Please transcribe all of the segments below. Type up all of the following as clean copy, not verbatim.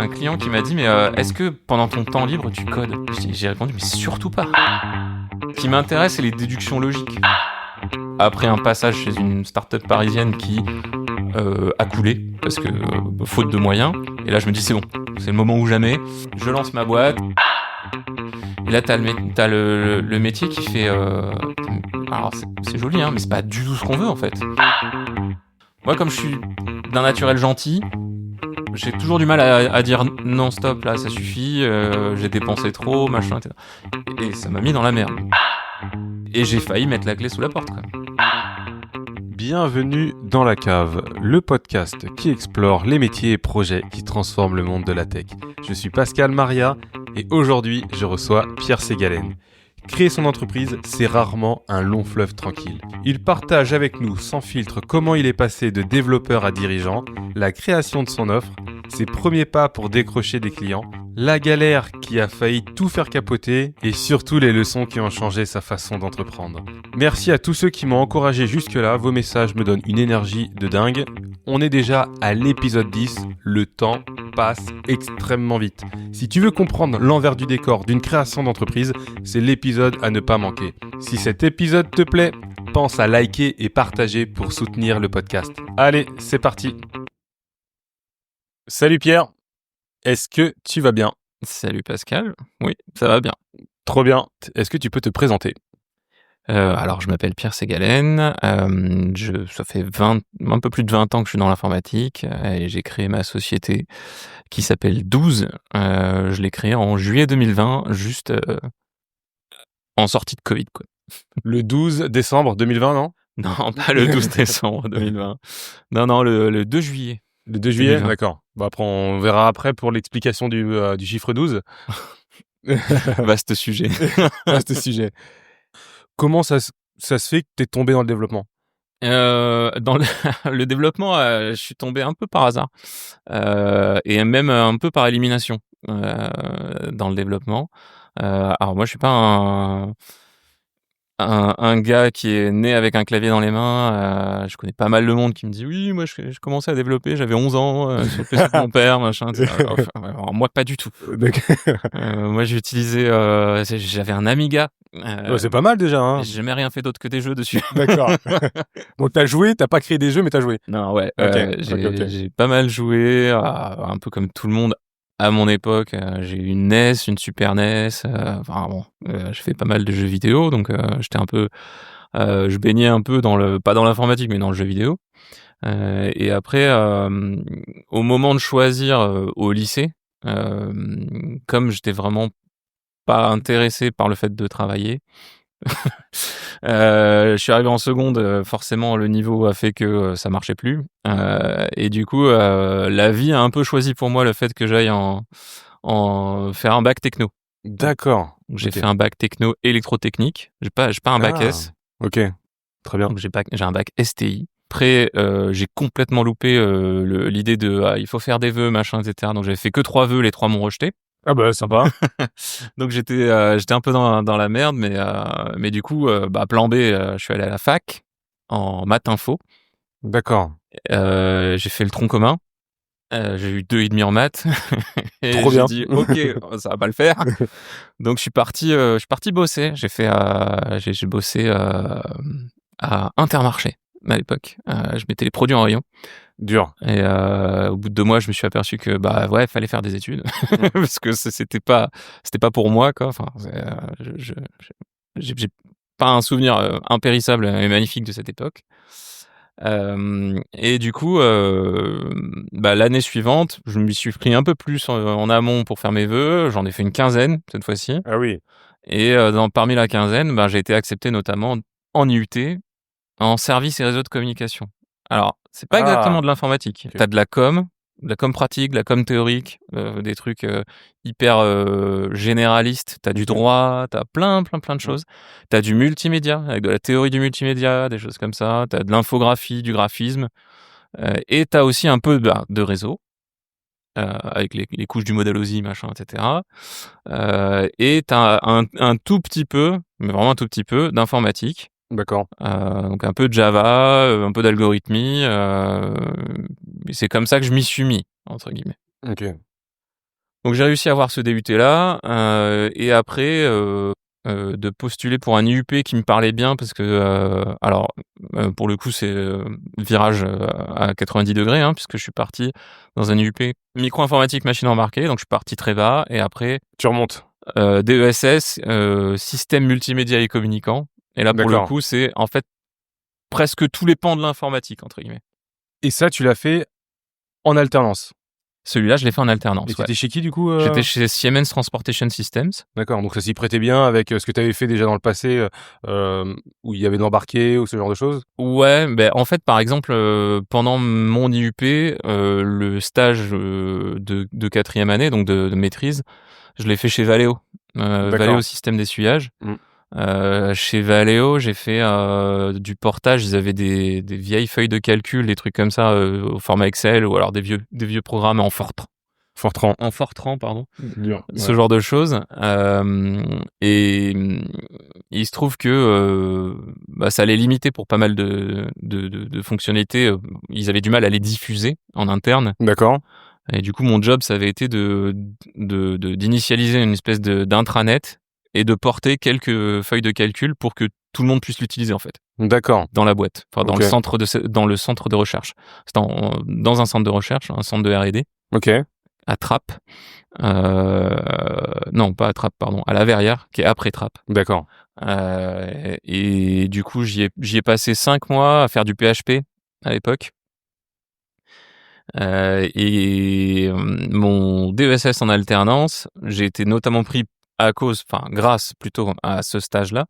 un client qui m'a dit mais est-ce que pendant ton temps libre tu codes ? J'ai répondu mais surtout pas. Ce qui m'intéresse c'est les déductions logiques. Après un passage chez une start-up parisienne qui a coulé parce que faute de moyens, et là je me dis c'est bon, c'est le moment ou jamais, je lance ma boîte. Et là t'as le métier qui fait alors c'est joli hein, mais c'est pas du tout ce qu'on veut en fait. Moi comme je suis d'un naturel gentil, j'ai toujours du mal à dire non stop là ça suffit, j'ai dépensé trop machin etc. Et ça m'a mis dans la merde. Et j'ai failli mettre la clé sous la porte quoi. Bienvenue dans La Cave, le podcast qui explore les métiers et projets qui transforment le monde de la tech. Je suis Pascal Maria et aujourd'hui je reçois Pierre Ségalen. Créer son entreprise, c'est rarement un long fleuve tranquille. Il partage avec nous sans filtre comment il est passé de développeur à dirigeant, la création de son offre, ses premiers pas pour décrocher des clients, la galère qui a failli tout faire capoter et surtout les leçons qui ont changé sa façon d'entreprendre. Merci à tous ceux qui m'ont encouragé jusque-là, vos messages me donnent une énergie de dingue. On est déjà à l'épisode 10, le temps passe extrêmement vite. Si tu veux comprendre l'envers du décor d'une création d'entreprise, c'est l'épisode à ne pas manquer. Si cet épisode te plaît, pense à liker et partager pour soutenir le podcast. Allez, c'est parti. Salut Pierre, est-ce que tu vas bien ? Salut Pascal, oui ça va bien. Trop bien, est-ce que tu peux te présenter ? Alors je m'appelle Pierre Ségalen, ça fait un peu plus de 20 ans que je suis dans l'informatique et j'ai créé ma société qui s'appelle 12. Je l'ai créée en juillet 2020, juste en sortie de Covid quoi. Le 12 décembre 2020, non ? Non, pas le 12 décembre 2020. Non, le 2 juillet. Le 2 juillet, 2020. d'accord. Bon, après, on verra après pour l'explication du chiffre 12. Vaste sujet. Vaste sujet. Comment ça se fait que tu es tombé dans le développement ? Dans le développement, je suis tombé un peu par hasard et même un peu par élimination dans le développement. Alors moi, je suis pas un gars qui est né avec un clavier dans les mains. Je connais pas mal de monde qui me dit oui, moi je commençais à développer, j'avais 11 ans sur le PC de mon père, machin. Enfin, alors, moi pas du tout. Moi j'avais un Amiga. C'est pas mal déjà. Hein. J'ai jamais rien fait d'autre que des jeux dessus. D'accord. Donc t'as joué, t'as pas créé des jeux, mais t'as joué. Non, ouais. Okay. J'ai pas mal joué, un peu comme tout le monde. À mon époque, j'ai eu une NES, une Super NES. Je fais pas mal de jeux vidéo, donc j'étais un peu, je baignais un peu pas dans l'informatique, mais dans le jeu vidéo. Et après, au moment de choisir au lycée, comme j'étais vraiment pas intéressé par le fait de travailler. Je suis arrivé en seconde, forcément le niveau a fait que ça marchait plus et du coup la vie a un peu choisi pour moi le fait que j'aille en faire un bac techno. D'accord. Donc, j'ai fait un bac techno électrotechnique. J'ai pas un bac S. Ok, très bien. Donc j'ai un bac STI. Après j'ai complètement loupé l'idée de il faut faire des vœux machin etc. Donc j'avais fait que 3 vœux, les 3 m'ont rejeté. Ah bah sympa. Donc j'étais un peu dans la merde, mais du coup plan B, je suis allé à la fac en maths info. D'accord. J'ai fait le tronc commun. J'ai eu 2,5 en maths. Et trop j'ai bien. dit ok, ça va pas le faire. Donc je suis parti bosser. J'ai bossé à Intermarché à l'époque. Je mettais les produits en rayon. Dur. Et au bout de 2 mois, je me suis aperçu que fallait faire des études parce que c'était pas pour moi quoi. Enfin, j'ai pas un souvenir impérissable et magnifique de cette époque. Et du coup, l'année suivante, je m'y suis pris un peu plus en amont pour faire mes vœux. J'en ai fait une quinzaine cette fois-ci. Ah oui. Et parmi la quinzaine, j'ai été accepté notamment en IUT, en service et réseau de communication. Alors, c'est pas exactement de l'informatique. Okay. T'as de la com pratique, de la com théorique, des trucs hyper généralistes. T'as du droit, t'as plein de choses. T'as du multimédia, avec de la théorie du multimédia, des choses comme ça. T'as de l'infographie, du graphisme. Et t'as aussi un peu de réseau, avec les couches du modèle OSI, machin, etc. Et t'as un tout petit peu, mais vraiment un tout petit peu, d'informatique. D'accord. Donc un peu de Java, un peu d'algorithmie. C'est comme ça que je m'y suis mis, entre guillemets. Ok. Donc j'ai réussi à avoir ce DUT-là, et après de postuler pour un IUP qui me parlait bien parce que pour le coup c'est virage à 90 degrés, hein, puisque je suis parti dans un IUP micro-informatique machine embarquée, donc je suis parti très bas, et après Tu remontes. DESS, système multimédia et communicant, et là pour le D'accord. coup c'est en fait presque tous les pans de l'informatique entre guillemets. Et ça, tu l'as fait en alternance. Celui-là je l'ai fait en alternance. Et Ouais. t'étais chez qui du coup J'étais chez Siemens Transportation Systems. D'accord, donc ça s'y prêtait bien avec ce que tu avais fait déjà dans le passé, où il y avait de l'embarqué ou ce genre de choses? Ouais, ben en fait, par exemple, pendant mon IUP, le stage de quatrième année, donc de maîtrise, je l'ai fait chez Valeo. D'accord. Valeo Système d'essuyage. Chez Valeo, j'ai fait du portage. Ils avaient des vieilles feuilles de calcul, des trucs comme ça, au format Excel, ou alors des vieux programmes en Fortran. En Fortran, pardon. Dur. Ce genre de choses. Et il se trouve que ça allait limiter pour pas mal de fonctionnalités. Ils avaient du mal à les diffuser en interne. D'accord. Et du coup, mon job, ça avait été d'initialiser une espèce d'intranet et de porter quelques feuilles de calcul pour que tout le monde puisse l'utiliser, en fait, D'accord. dans la boîte, enfin dans Ok. le centre de recherche. C'est dans un centre de recherche, un centre de R&D. Ok. À Trappes. Non, pas à Trappes, pardon, à La Verrière, qui est après Trappes. D'accord. Et du coup, j'y ai passé 5 mois à faire du PHP à l'époque. Mon DESS en alternance, j'ai été notamment pris grâce plutôt à ce stage-là,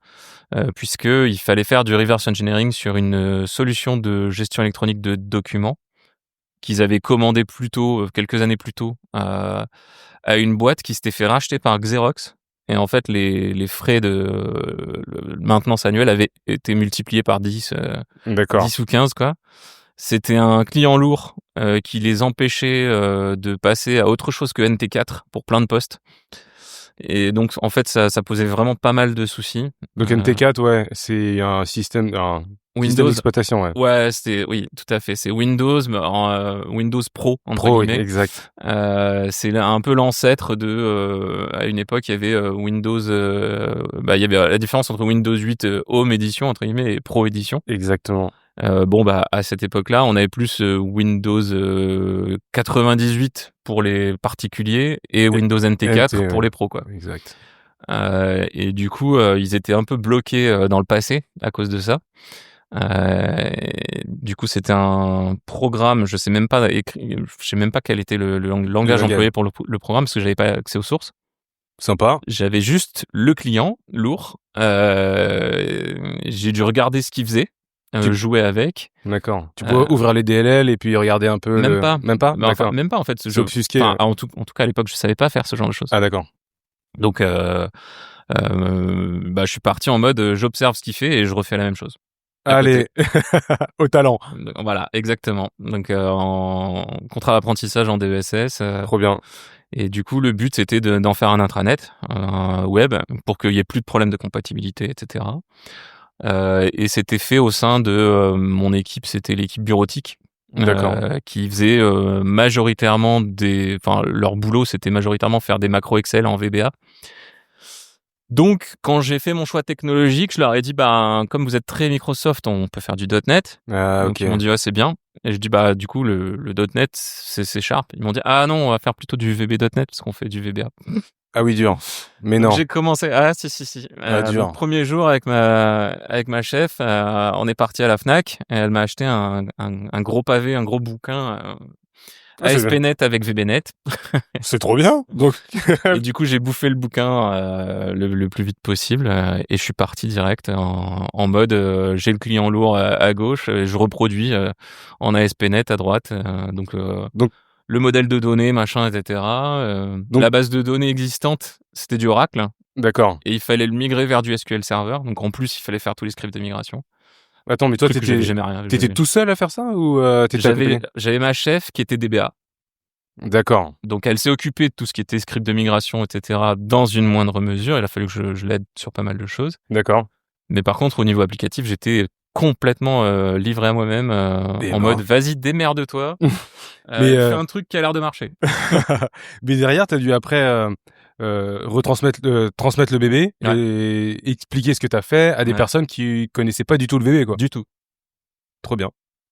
puisqu'il fallait faire du reverse engineering sur une solution de gestion électronique de documents qu'ils avaient commandé quelques années plus tôt, à une boîte qui s'était fait racheter par Xerox. Et en fait, les frais de maintenance annuelle avaient été multipliés par 10, D'accord. 10 ou 15, quoi. C'était un client lourd qui les empêchait de passer à autre chose que NT4 pour plein de postes. Et donc, en fait, ça posait vraiment pas mal de soucis. Donc NT4, ouais, c'est un système Windows d'exploitation, ouais. Ouais, oui, tout à fait. C'est Windows, mais Windows Pro, entre guillemets. Oui, exact. C'est un peu l'ancêtre à une époque, il y avait Windows, il y avait la différence entre Windows 8 Home Edition, entre guillemets, et Pro Edition. Exactement. À cette époque-là, on avait plus Windows 98 pour les particuliers et Windows NT4 pour les pros, quoi. Exact. Et du coup, ils étaient un peu bloqués dans le passé à cause de ça. Du coup, c'était un programme, je sais même pas quel était le langage employé pour le programme, parce que j'avais pas accès aux sources. Sympa. J'avais juste le client lourd. J'ai dû regarder ce qu'il faisait, jouer avec. D'accord. Tu peux ouvrir les DLL et puis regarder un peu. Même pas. Même pas. D'accord. Même pas, en fait. C'est obfusqué. En tout cas, à l'époque, je savais pas faire ce genre de choses. Ah, d'accord. Donc, je suis parti en mode j'observe ce qu'il fait et je refais la même chose. Allez, au talent. Voilà, exactement. Donc, en contrat d'apprentissage en DESS. Trop bien. Et du coup, le but, c'était d'en faire un intranet web pour qu'il y ait plus de problèmes de compatibilité, etc. Et c'était fait au sein de mon équipe, c'était l'équipe bureautique. Qui faisait majoritairement leur boulot, c'était majoritairement faire des macros Excel en VBA. Donc, quand j'ai fait mon choix technologique, je leur ai dit, comme vous êtes très Microsoft, on peut faire du .NET. Donc, ils m'ont dit, c'est bien. Et je dis, du coup, le .NET, c'est C#. Ils m'ont dit, ah non, on va faire plutôt du VB.NET parce qu'on fait du VBA. Ah oui, dur. Mais donc, non. j'ai commencé, si. Dur. Le premier jour avec ma chef, on est parti à la Fnac et elle m'a acheté un gros pavé, un gros bouquin, ASP.NET avec VBNet. C'est trop bien. Donc. Et du coup, j'ai bouffé le bouquin le plus vite possible et je suis parti direct en mode j'ai le client lourd à gauche, je reproduis en ASP.NET à droite. Donc, le modèle de données, machin, etc. La base de données existante, c'était du Oracle. D'accord. Et il fallait le migrer vers du SQL Server. Donc, en plus, il fallait faire tous les scripts de migration. Attends, mais toi, t'étais tout seul à faire ça ou j'avais ma chef qui était DBA. D'accord. Donc, elle s'est occupée de tout ce qui était script de migration, etc. dans une moindre mesure. Il a fallu que je l'aide sur pas mal de choses. D'accord. Mais par contre, au niveau applicatif, j'étais complètement livré à moi-même en mode vas-y démerde-toi, fais un truc qui a l'air de marcher. Mais derrière, t'as dû après transmettre le bébé et expliquer ce que t'as fait à des personnes qui connaissaient pas du tout le bébé, quoi. Du tout. Trop bien.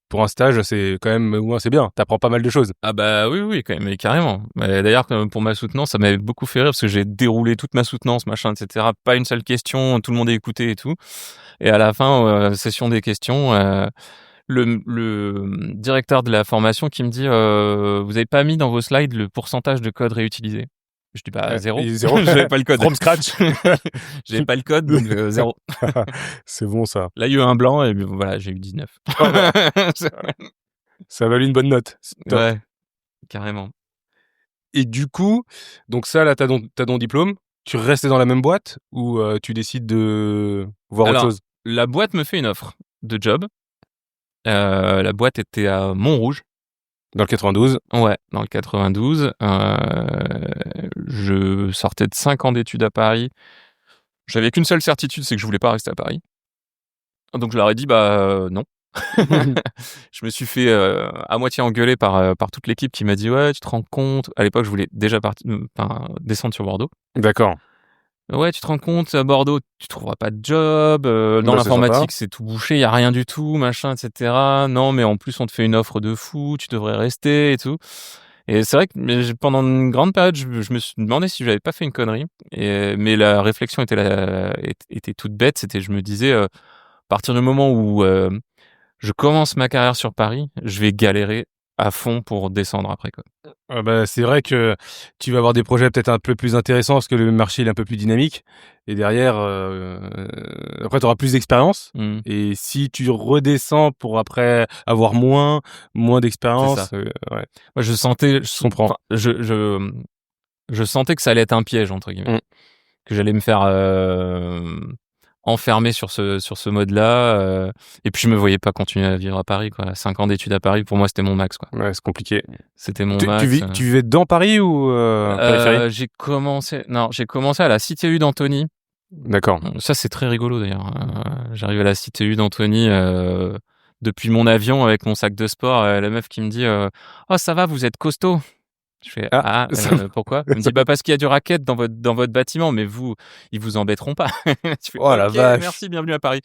Pour un stage, c'est quand même, au moins c'est bien. T'apprends pas mal de choses. Ah bah oui, quand même, mais carrément. D'ailleurs, pour ma soutenance, ça m'avait beaucoup fait rire parce que j'ai déroulé toute ma soutenance, machin, etc. Pas une seule question, tout le monde est écouté et tout. Et à la fin, session des questions, le directeur de la formation qui me dit vous avez pas mis dans vos slides le pourcentage de code réutilisé. Je dis bah 0. J'avais pas le code. From scratch. J'avais pas le code, donc 0. C'est bon ça. Là, il y a eu un blanc et voilà, j'ai eu 19. Ça valait une bonne note. Ouais, carrément. Et du coup, donc ça, là, t'as ton diplôme. Tu restes dans la même boîte ou tu décides de voir autre chose? La boîte me fait une offre de job. La boîte était à Montrouge. Dans le 92? Ouais, dans le 92. Je sortais de 5 ans d'études à Paris. J'avais qu'une seule certitude, c'est que je voulais pas rester à Paris. Donc je leur ai dit non. Je me suis fait à moitié engueuler par toute l'équipe qui m'a dit ouais, tu te rends compte. À l'époque, je voulais déjà descendre sur Bordeaux. D'accord. Ouais, tu te rends compte, à Bordeaux, tu trouveras pas de job. Dans l'informatique, c'est tout bouché, il y a rien du tout, machin, etc. Non, mais en plus, on te fait une offre de fou, tu devrais rester et tout. Et c'est vrai que pendant une grande période, je me suis demandé si j'avais pas fait une connerie. Mais la réflexion était toute bête. C'était, je me disais, à partir du moment où je commence ma carrière sur Paris, je vais galérer à fond pour descendre après, quoi. C'est vrai que tu vas avoir des projets peut-être un peu plus intéressants parce que le marché il est un peu plus dynamique et derrière après tu auras plus d'expérience et si tu redescends pour après avoir moins d'expérience, ouais. Moi, je comprends. Je sentais que ça allait être un piège entre guillemets, que j'allais me faire enfermé sur ce mode-là, et puis je me voyais pas continuer à vivre à Paris, quoi. 5 ans d'études à Paris, pour moi, c'était mon max, quoi. Ouais, c'est compliqué. C'était mon max. Tu vivais dans Paris ou périphérie? J'ai commencé à la CTU d'Antony. D'accord. Ça, c'est très rigolo d'ailleurs. J'arrive à la CTU d'Antony depuis mon avion avec mon sac de sport. La meuf qui me dit oh, ça va, vous êtes costaud. Je fais pourquoi? Elle me dit parce qu'il y a du racket dans votre bâtiment, mais ils vous embêteront pas. Tu fais, oh la vache. Merci, bienvenue à Paris.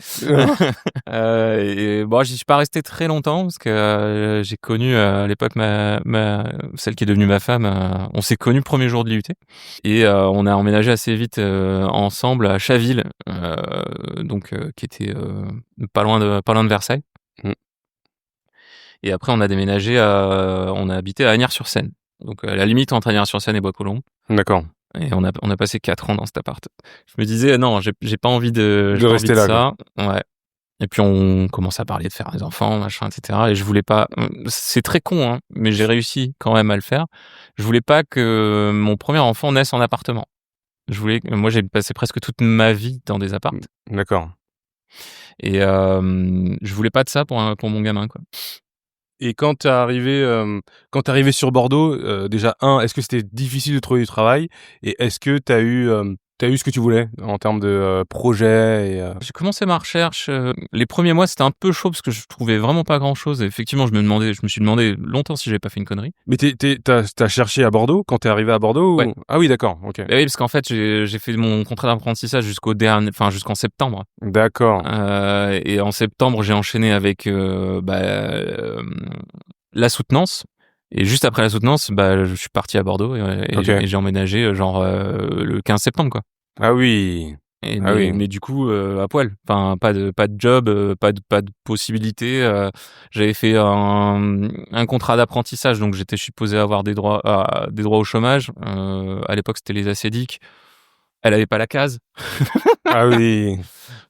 Et bon, j'y suis pas resté très longtemps parce que j'ai connu à l'époque celle qui est devenue ma femme. On s'est connus le premier jour de l'IUT et on a emménagé assez vite ensemble à Chaville, qui était pas loin de Versailles. Et après, on a déménagé on a habité à Agnières-sur-Seine. Donc, à la limite entre Agnières-sur-Seine et Bois-Colombes. D'accord. Et on a passé 4 ans dans cet appart. Je me disais, non, j'ai pas envie de rester là. Ça. Ouais. Et puis, on commence à parler de faire des enfants, machin, etc. Et je voulais pas, c'est très con, hein, mais j'ai réussi quand même à le faire. Je voulais pas que mon premier enfant naisse en appartement. Moi, j'ai passé presque toute ma vie dans des apparts. D'accord. Et, je voulais pas de ça pour mon gamin, quoi. Et quand t'es arrivé sur Bordeaux, déjà est-ce que c'était difficile de trouver du travail et est-ce que t'as eu ce que tu voulais en termes de projet et J'ai commencé ma recherche. Les premiers mois, c'était un peu chaud parce que je trouvais vraiment pas grand-chose. Et effectivement, je me suis demandé longtemps si j'avais pas fait une connerie. Mais t'as cherché à Bordeaux quand t'es arrivé à Bordeaux? Ouais. Ah oui, d'accord. Ok. Oui, parce qu'en fait, j'ai fait mon contrat d'apprentissage jusqu'en septembre. D'accord. Et en septembre, j'ai enchaîné avec la soutenance. Et juste après la soutenance, je suis parti à Bordeaux et j'ai emménagé le 15 septembre, quoi. Ah oui. Mais du coup à poil, enfin pas de job, pas de possibilité. J'avais fait un contrat d'apprentissage, donc j'étais supposé avoir des droits au chômage. À l'époque, c'était les ACEDIC. Elle avait pas la case. Ah oui.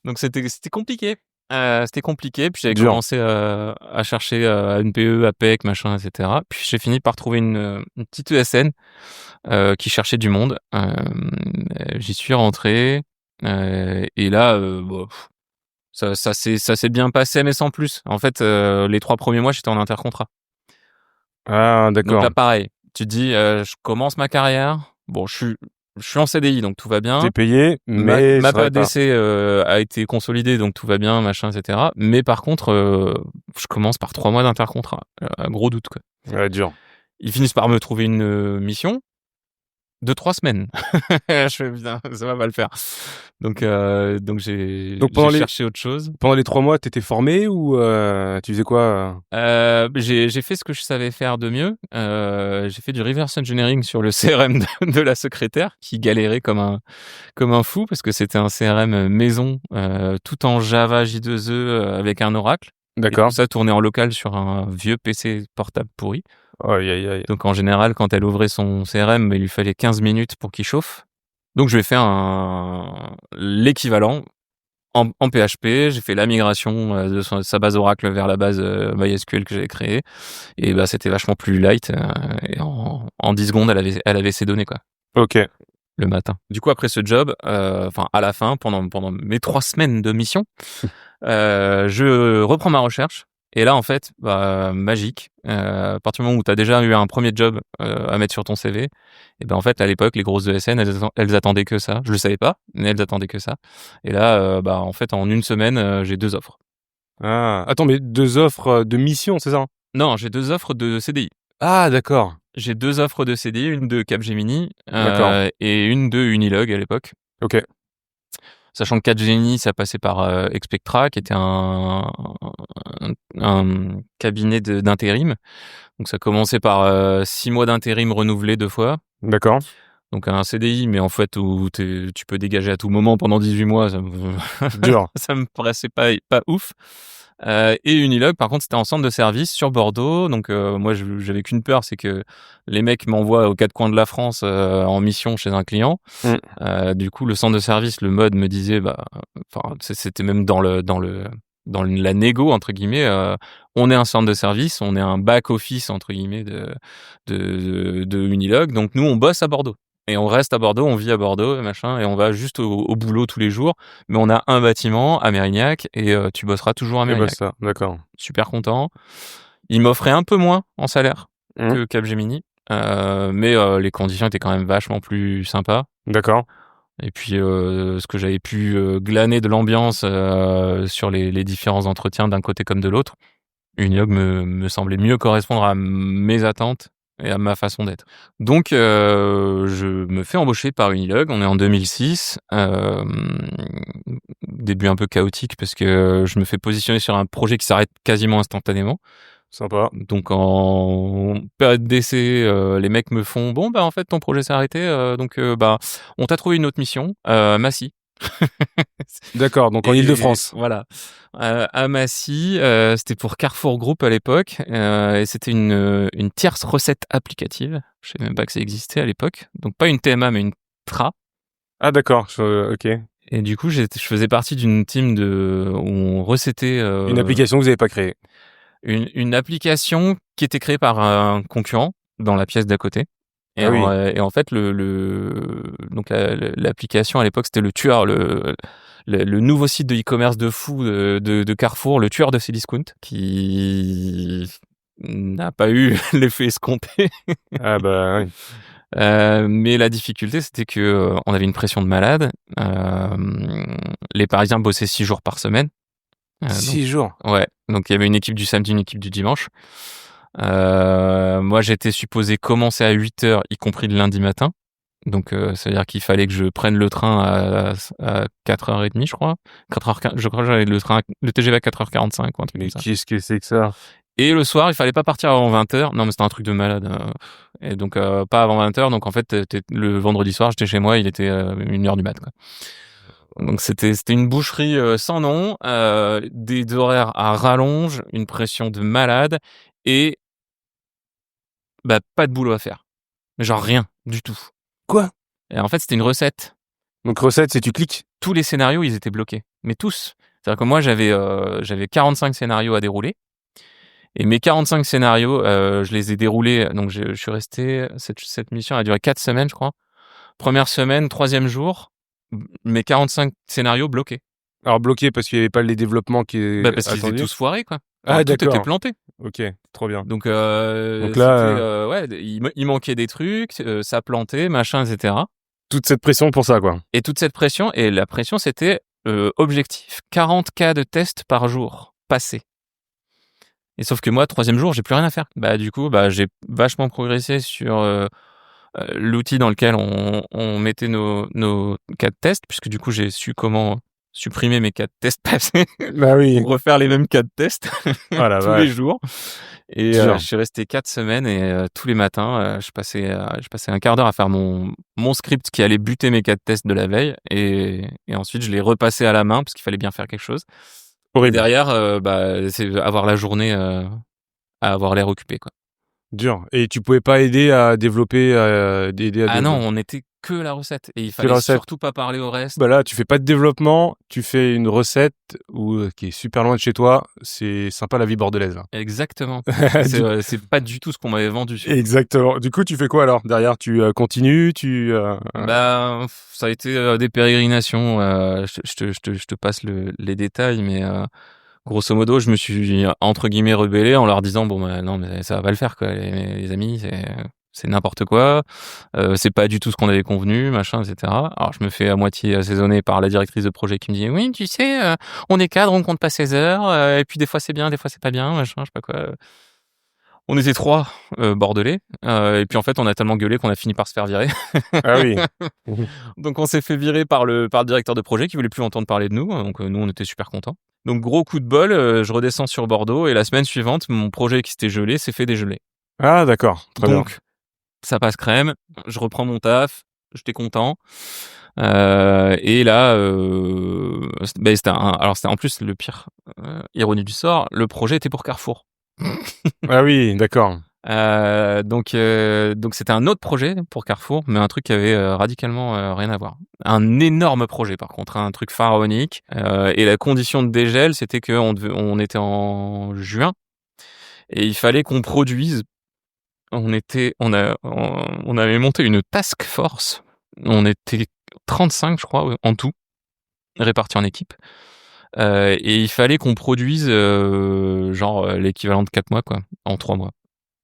Donc c'était compliqué. Puis j'avais commencé à chercher NPE, APEC, machin, etc. Puis j'ai fini par trouver une petite ESN qui cherchait du monde. J'y suis rentré. Et là, ça s'est bien passé, mais sans plus. En fait, les 3 premiers mois, j'étais en intercontrat. Ah, d'accord. Donc là, pareil. Tu te dis, je commence ma carrière. Bon, je je suis en CDI, donc tout va bien. T'es payé, Ma mais période d'essai a été consolidée, donc tout va bien, machin, etc. Mais par contre, je commence par 3 mois d'intercontrat. Gros doute, quoi. Ouais, dur. Ils finissent par me trouver une mission de 3 semaines. Je fais bien, ça va pas le faire. Donc j'ai cherché autre chose. Pendant les 3 mois, t'étais formé ou tu faisais quoi J'ai fait ce que je savais faire de mieux. J'ai fait du reverse engineering sur le CRM de la secrétaire qui galérait comme un fou parce que c'était un CRM maison tout en Java J2E avec un Oracle. D'accord. Et tout ça tournait en local sur un vieux PC portable pourri. Aïe, aïe, aïe. Donc en général, quand elle ouvrait son CRM, il lui fallait 15 minutes pour qu'il chauffe. Donc je vais faire l'équivalent en PHP. J'ai fait la migration de sa base Oracle vers la base MySQL que j'avais créée. Et bah c'était vachement plus light. Et en 10 secondes, elle avait ses données, quoi. Ok. Le matin. Du coup, après ce job, à la fin, pendant mes 3 semaines de mission, je reprends ma recherche. Et là, en fait, magique. À partir du moment où tu as déjà eu un premier job à mettre sur ton CV, et ben en fait, à l'époque, les grosses ESN, elles attendaient que ça. Je le savais pas, mais elles attendaient que ça. Et là, en fait, en une semaine, j'ai 2 offres. Ah, attends, mais 2 offres de mission, c'est ça hein? Non, j'ai 2 offres de CDI. Ah, d'accord. J'ai 2 offres de CDI, une de Capgemini D'accord. et une de Unilog à l'époque. Ok. Sachant que Capgemini, ça passait par Expectra, qui était un cabinet d'intérim. Donc ça commençait par 6 mois d'intérim renouvelé 2 fois. D'accord. Donc un CDI, mais en fait où tu peux dégager à tout moment pendant 18 mois, Dur. ça me paraissait pas ouf. Et Unilog, par contre, c'était en centre de service sur Bordeaux. Donc moi, j'avais qu'une peur, c'est que les mecs m'envoient aux 4 coins de la France en mission chez un client. Du coup, le centre de service, le mode me disait, c'était même dans la négo entre guillemets. On est un centre de service, on est un back office entre guillemets de Unilog. Donc nous, on bosse à Bordeaux. Et on reste à Bordeaux, on vit à Bordeaux, machin, et on va juste au boulot tous les jours. Mais on a un bâtiment à Mérignac et tu bosseras toujours à Et bah Mérignac. ça, d'accord. Super content. Il m'offrait un peu moins en salaire que Capgemini, mais les conditions étaient quand même vachement plus sympas. D'accord. Et puis ce que j'avais pu glaner de l'ambiance sur les différents entretiens d'un côté comme de l'autre, Unilog me semblait mieux correspondre à mes attentes et à ma façon d'être. Donc je me fais embaucher par Unilog, on est en 2006, début un peu chaotique parce que je me fais positionner sur un projet qui s'arrête quasiment instantanément. Sympa. Donc en période d'essai, les mecs me font « Bon, en fait, ton projet s'est arrêté, on t'a trouvé une autre mission, Massy. » D'accord, donc en Île-de-France. Voilà. À Massy, c'était pour Carrefour Group à l'époque, et c'était une tierce recette applicative. Je savais même pas que ça existait à l'époque. Donc pas une TMA, mais une TRA. Ah d'accord, ok. Et du coup, je faisais partie d'une team où on recettait... Une application que vous n'avez pas créée. Une application qui était créée par un concurrent dans la pièce d'à côté. Et, et en fait, donc l'application à l'époque, c'était le tueur, le nouveau site de e-commerce de fou de Carrefour, le tueur de Cdiscount, qui n'a pas eu l'effet escompté. Ah bah oui. Mais la difficulté, c'était que on avait une pression de malade. Les Parisiens bossaient 6 jours par semaine. 6 jours. Ouais. Donc il y avait une équipe du samedi, une équipe du dimanche. Moi, j'étais supposé commencer à 8h, y compris le lundi matin. Donc, ça veut dire qu'il fallait que je prenne le train à 4h30, je crois. 4h15, je crois que j'avais le TGV à 4h45 ou un truc Mais comme ça. qu'est-ce que c'est que ça? Et le soir, il fallait pas partir avant 20h. Non, mais c'était un truc de malade. Et donc, pas avant 20h. Donc, en fait, le vendredi soir, j'étais chez moi, il était 1h du mat', quoi. Donc c'était une boucherie sans nom, des horaires à rallonge, une pression de malade et pas de boulot à faire. Genre rien du tout. Quoi? Et en fait, c'était une recette. Donc recette, c'est tu cliques. Tous les scénarios, ils étaient bloqués, mais tous. C'est-à-dire que moi, j'avais 45 scénarios à dérouler. Et mes 45 scénarios, je les ai déroulés. Donc je suis resté. Cette mission a duré 4 semaines, je crois. Première semaine, 3e jour. Mes 45 scénarios bloqués. Alors bloqué parce qu'il n'y avait pas les développements qui parce qu'ils étaient tous foirés, quoi. Ah tout d'accord. était planté. Ok, trop bien. Donc là, il manquait des trucs, ça plantait, machin, etc. toute cette pression pour ça, quoi. Et toute cette pression, et la pression, c'était objectif 40 cas de tests par jour passés. Et sauf que moi, 3e jour, j'ai plus rien à faire. Du coup, j'ai vachement progressé sur l'outil dans lequel on mettait nos cas de tests, puisque du coup, j'ai su comment supprimer mes cas de tests passés Bah oui. pour refaire les mêmes cas de tests tous les jours. Et je suis resté 4 semaines et tous les matins, je passais un quart d'heure à faire mon script qui allait buter mes cas de test de la veille, et ensuite je l'ai repassé à la main parce qu'il fallait bien faire quelque chose. Horrible. Et derrière, c'est avoir la journée à avoir l'air occupé, quoi. Dur. Et tu pouvais pas aider à développer, Non, on était que la recette et il fallait surtout pas parler au reste. Bah là, tu fais pas de développement, tu fais une recette qui est super loin de chez toi. C'est sympa la vie bordelaise, là. Exactement. C'est pas du tout ce qu'on m'avait vendu. Exactement. Du coup, tu fais quoi alors derrière? Tu continues, ça a été des pérégrinations. Je te passe les détails, mais grosso modo, je me suis entre guillemets rebellé en leur disant non, mais ça va pas le faire, quoi, les amis, c'est n'importe quoi, c'est pas du tout ce qu'on avait convenu, machin, etc. Alors je me fais à moitié assaisonner par la directrice de projet qui me dit oui, tu sais, on est cadre, on compte pas ses heures, et puis des fois c'est bien, des fois c'est pas bien, machin, je sais pas quoi. On était 3 bordelais, et puis en fait on a tellement gueulé qu'on a fini par se faire virer. Ah oui. Donc on s'est fait virer par le directeur de projet qui voulait plus entendre parler de nous, donc nous on était super contents. Donc gros coup de bol, je redescends sur Bordeaux et la semaine suivante, mon projet qui s'était gelé s'est fait dégeler. Ah d'accord, très bien. Donc ça passe crème, je reprends mon taf, j'étais content. Et là, c'était en plus le pire, ironie du sort, le projet était pour Carrefour. Ah oui, d'accord. Donc c'était un autre projet pour Carrefour, mais un truc qui avait radicalement rien à voir. Un énorme projet par contre, un truc pharaonique. Et la condition de dégel, c'était on était en juin et il fallait qu'on produise. On avait monté une task force. On était 35, je crois, en tout, répartis en équipe. Et il fallait qu'on produise l'équivalent de 4 mois, quoi, en 3 mois.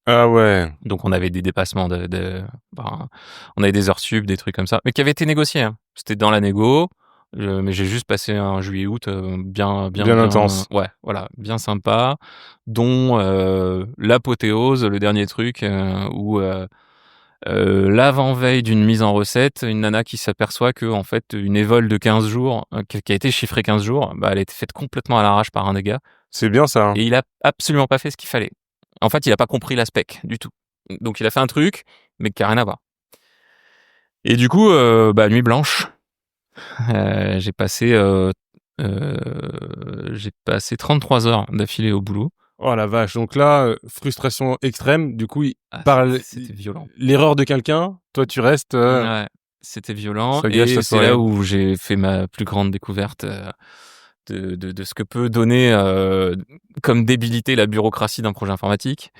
Ah ouais. Donc on avait des dépassements on avait des heures sub, des trucs comme ça, mais qui avaient été négociés, hein. C'était dans la négo, mais j'ai juste passé un juillet-août bien intense. Ouais, voilà, bien sympa, dont l'apothéose, le dernier truc où l'avant-veille d'une mise en recette, une nana qui s'aperçoit que en fait une évole de 15 jours, qui a été chiffrée 15 jours, elle a été faite complètement à l'arrache par un des gars. C'est bien ça, hein. Et il a absolument pas fait ce qu'il fallait. En fait, il a pas compris la spec du tout. Donc il a fait un truc, mais qui a rien à voir. Et du coup, nuit blanche. J'ai passé 33 heures d'affilée au boulot. Oh la vache. Donc là, frustration extrême. Du coup, c'était violent. L'erreur de quelqu'un, toi tu restes. Ouais, c'était violent. Et c'est là où j'ai fait ma plus grande découverte de ce que peut donner comme débilité la bureaucratie d'un projet informatique.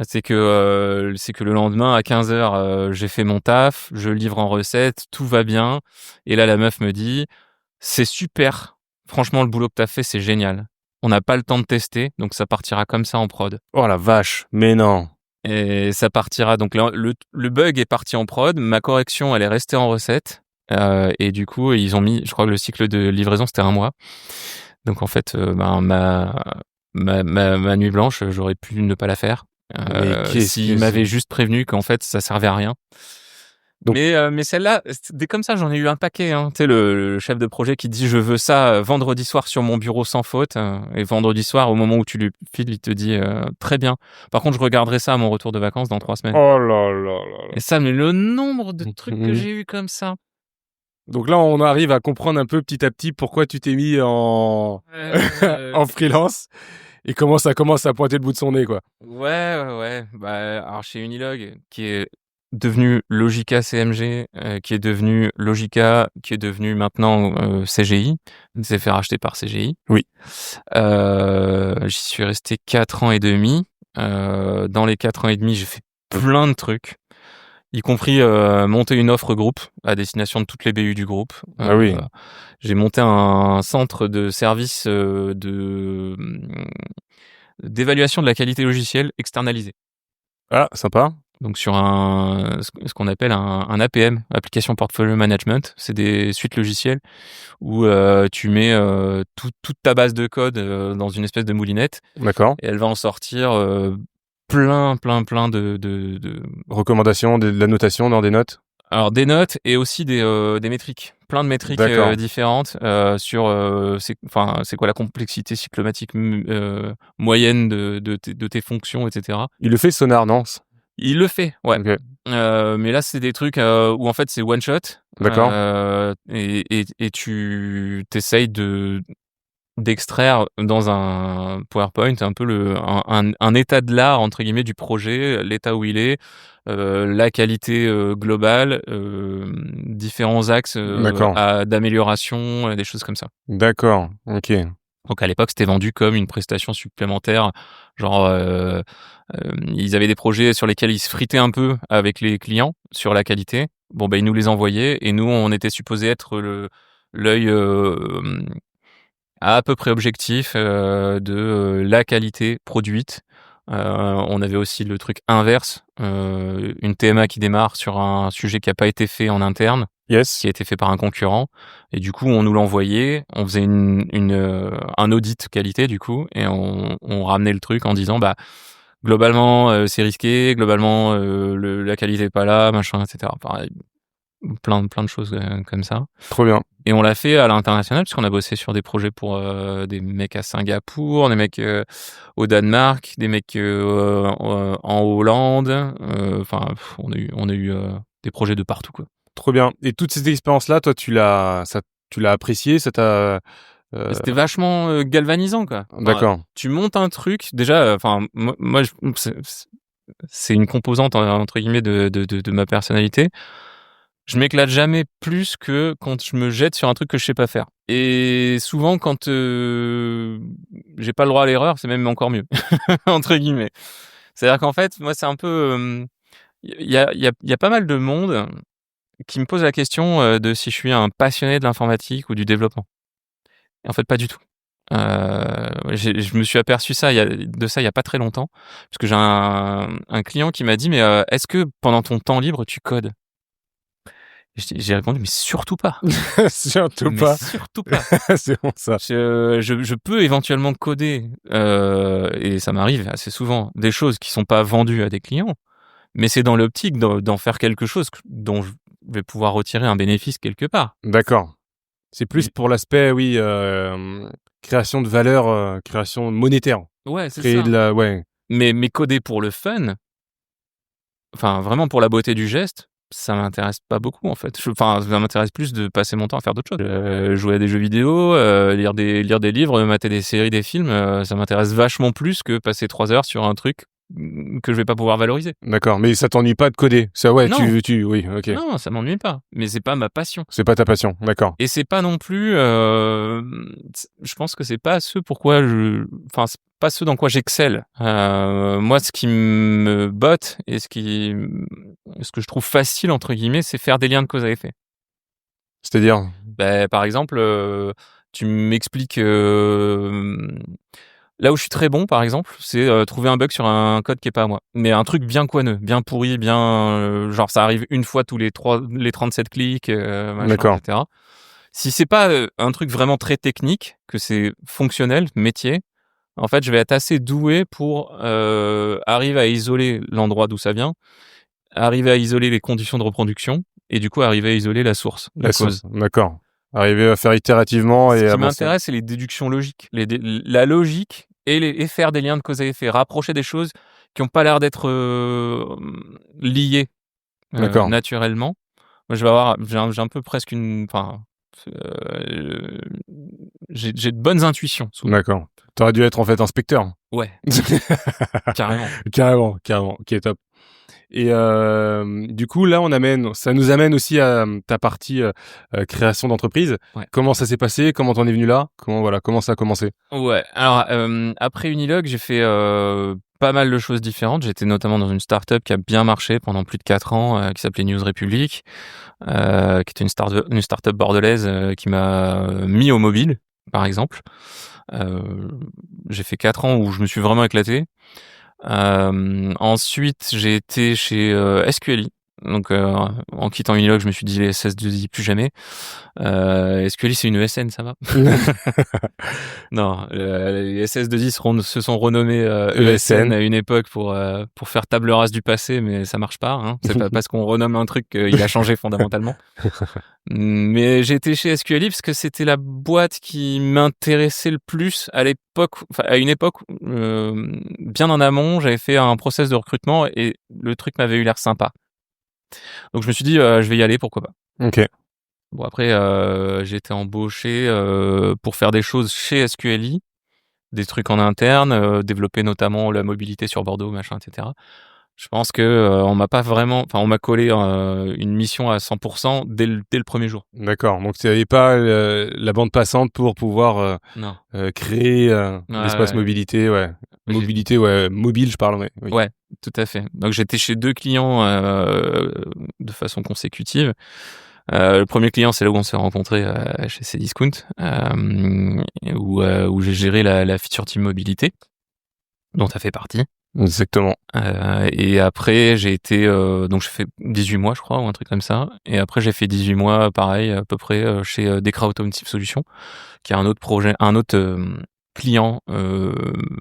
C'est que le lendemain à 15h, j'ai fait mon taf, je livre en recette, tout va bien. Et là, la meuf me dit, c'est super. Franchement, le boulot que t'as fait, c'est génial. On n'a pas le temps de tester, donc ça partira comme ça en prod. Oh la vache, mais non. Et ça partira. Donc le bug est parti en prod, ma correction, elle est restée en recette. Et du coup, ils ont mis, je crois que le cycle de livraison, c'était 1 mois. Donc en fait, ma nuit blanche, j'aurais pu ne pas la faire. S'il m'avait juste prévenu qu'en fait ça servait à rien. Donc, mais celle-là, dès comme ça, j'en ai eu un paquet, hein. Tu sais, le chef de projet qui dit je veux ça vendredi soir sur mon bureau sans faute, et vendredi soir, au moment où tu lui files, il te dit très bien. Par contre, je regarderai ça à mon retour de vacances dans 3 semaines. Oh là là là. Et ça, mais le nombre de trucs que j'ai eu comme ça. Donc là, on arrive à comprendre un peu petit à petit pourquoi tu t'es mis en freelance et comment ça commence à pointer le bout de son nez, quoi. Ouais. Alors chez Unilog, qui est devenu Logica CMG, qui est devenu Logica, qui est devenu maintenant CGI, il s'est fait racheter par CGI. Oui. J'y suis resté 4 ans et demi. Dans les 4 ans et demi, j'ai fait plein de trucs, y compris monter une offre groupe à destination de toutes les BU du groupe. Ah oui. J'ai monté un centre de service d'évaluation de la qualité logicielle externalisé. Ah, sympa. Donc sur ce qu'on appelle un APM, Application Portfolio Management. C'est des suites logicielles où tu mets toute ta base de code dans une espèce de moulinette. D'accord. Et elle va en sortir plein de Recommandations, de la notation dans des notes. Alors des notes et aussi des métriques, plein de métriques différentes sur c'est quoi la complexité cyclomatique moyenne de tes fonctions, etc. Il le fait Sonar, non? Il le fait, ouais. Okay. Mais là c'est des trucs où en fait c'est one shot. D'accord. Et tu t'essayes d'extraire dans un PowerPoint un peu un état de l'art entre guillemets du projet, l'état où il est, la qualité globale, différents axes d'amélioration, des choses comme ça. D'accord, ok. Donc à l'époque c'était vendu comme une prestation supplémentaire, genre ils avaient des projets sur lesquels ils se fritaient un peu avec les clients sur la qualité. Bon ils nous les envoyaient et nous on était supposé être l'œil à peu près objectif de la qualité produite. On avait aussi le truc inverse, une TMA qui démarre sur un sujet qui n'a pas été fait en interne, qui a été fait par un concurrent, et du coup on nous l'envoyait, on faisait un audit qualité du coup, et on ramenait le truc en disant globalement c'est risqué, globalement la qualité est pas là, machin, etc. Pareil, plein de choses comme ça. Trop bien. Et on l'a fait à l'international puisqu'on a bossé sur des projets pour des mecs à Singapour, des mecs au Danemark, des mecs en Hollande. On a eu des projets de partout, quoi. Trop bien. Et toute cette expérience-là, toi, tu l'as apprécié, ça t'a... C'était vachement galvanisant, quoi. D'accord. Tu montes un truc, déjà, moi c'est une composante entre guillemets de ma personnalité. Je m'éclate jamais plus que quand je me jette sur un truc que je sais pas faire. Et souvent, quand j'ai pas le droit à l'erreur, c'est même encore mieux, entre guillemets. C'est-à-dire qu'en fait, moi, c'est un peu... Il y a pas mal de monde qui me pose la question de si je suis un passionné de l'informatique ou du développement. Et en fait, pas du tout. Je me suis aperçu de ça il y a pas très longtemps, parce que j'ai un client qui m'a dit mais est-ce que pendant ton temps libre tu codes? J'ai répondu mais surtout pas. Surtout pas. C'est bon ça. Je peux éventuellement coder et ça m'arrive assez souvent des choses qui sont pas vendues à des clients, mais c'est dans l'optique d'en faire quelque chose dont je vais pouvoir retirer un bénéfice quelque part. D'accord. C'est plus pour l'aspect, oui, création de valeur, création monétaire. Ouais, c'est créer ça. Ouais. Mais coder pour le fun, enfin vraiment pour la beauté du geste, ça m'intéresse pas beaucoup en fait. Ça m'intéresse plus de passer mon temps à faire d'autres choses. Jouer à des jeux vidéo, lire des livres, mater des séries, des films, ça m'intéresse vachement plus que passer 3 heures sur un truc que je vais pas pouvoir valoriser. D'accord, mais ça t'ennuie pas de coder? Ça, ouais, non. Oui, ok. Non, ça m'ennuie pas, mais c'est pas ma passion. C'est pas ta passion, d'accord. Et c'est pas non plus, je pense que c'est pas c'est pas ce dans quoi j'excelle. Moi, ce qui me botte et ce que je trouve facile entre guillemets, c'est faire des liens de cause à effet. C'est-à-dire? Par exemple, tu m'expliques là où je suis très bon, par exemple, c'est trouver un bug sur un code qui est pas à moi. Mais un truc bien coineux, bien pourri, bien genre ça arrive une fois tous les 37 clics, machin, D'accord. etc. Si c'est pas un truc vraiment très technique, que c'est fonctionnel, métier, en fait, je vais être assez doué pour arriver à isoler l'endroit d'où ça vient, arriver à isoler les conditions de reproduction, et du coup arriver à isoler la source, la cause. D'accord. Arriver à faire itérativement et Ce qui avancer. m'intéresse, c'est les déductions logiques. La logique et faire des liens de cause à effet, rapprocher des choses qui n'ont pas l'air d'être liées naturellement. Moi, j'ai un peu presque j'ai de bonnes intuitions. Souvent. D'accord. T'aurais dû être en fait inspecteur. Ouais. Carrément. Carrément. Ok, top. Et du coup, là, ça nous amène aussi à ta partie création d'entreprise. Ouais. Comment ça s'est passé? Comment t'en es venu là? Comment ça a commencé? Ouais. Alors, après Unilog, j'ai fait pas mal de choses différentes. J'étais notamment dans une startup qui a bien marché pendant plus de 4 ans, qui s'appelait News Republic, qui était une startup bordelaise qui m'a mis au mobile, par exemple. J'ai fait 4 ans où je me suis vraiment éclaté. Ensuite, j'ai été chez SQLi. Donc, en quittant Unilog, je me suis dit les SS2I plus jamais. SQLi, c'est une ESN, ça va? Non, les SS2I se sont renommés ESN à une époque pour faire table rase du passé, mais ça marche pas. Hein. C'est pas parce qu'on renomme un truc qu'il a changé fondamentalement. Mais j'ai été chez SQLi parce que c'était la boîte qui m'intéressait le plus à l'époque, enfin à une époque bien en amont. J'avais fait un process de recrutement et le truc m'avait eu l'air sympa. Donc je me suis dit je vais y aller, pourquoi pas. Ok. Bon après j'ai été embauché pour faire des choses chez SQLi, des trucs en interne, développer notamment la mobilité sur Bordeaux, machin, etc. Je pense que on m'a pas vraiment, enfin on m'a collé une mission à 100% dès le premier jour. D'accord. Donc tu n'avais pas la bande passante pour pouvoir Non. créer l'espace Ouais. mobilité, ouais. Mobilité, ouais, mobile, je parle, ouais. Oui. Ouais, tout à fait. Donc j'étais chez 2 clients de façon consécutive. Le premier client, c'est là où on s'est rencontrés chez Cdiscount, où j'ai géré la feature team mobilité, dont tu as fait partie. Exactement. Et après, j'ai été donc j'ai fait 18 mois, je crois, ou un truc comme ça. Et après, j'ai fait 18 mois, pareil, à peu près, chez Decra Automotive Solutions, qui est un autre projet, un autre client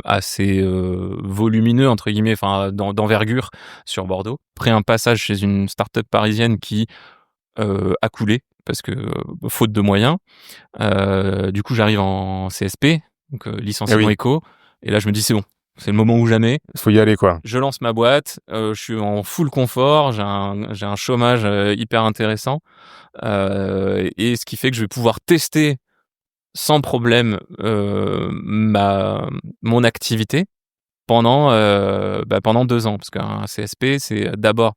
assez volumineux entre guillemets, enfin d'envergure sur Bordeaux. Après un passage chez une start-up parisienne qui a coulé parce que faute de moyens. Du coup, j'arrive en CSP, donc licenciement éco, et là je me dis c'est bon, c'est le moment ou jamais. Faut y aller, quoi. Je lance ma boîte, je suis en full confort, j'ai un chômage hyper intéressant, et ce qui fait que je vais pouvoir tester sans problème mon activité pendant 2 ans, parce qu'un CSP c'est d'abord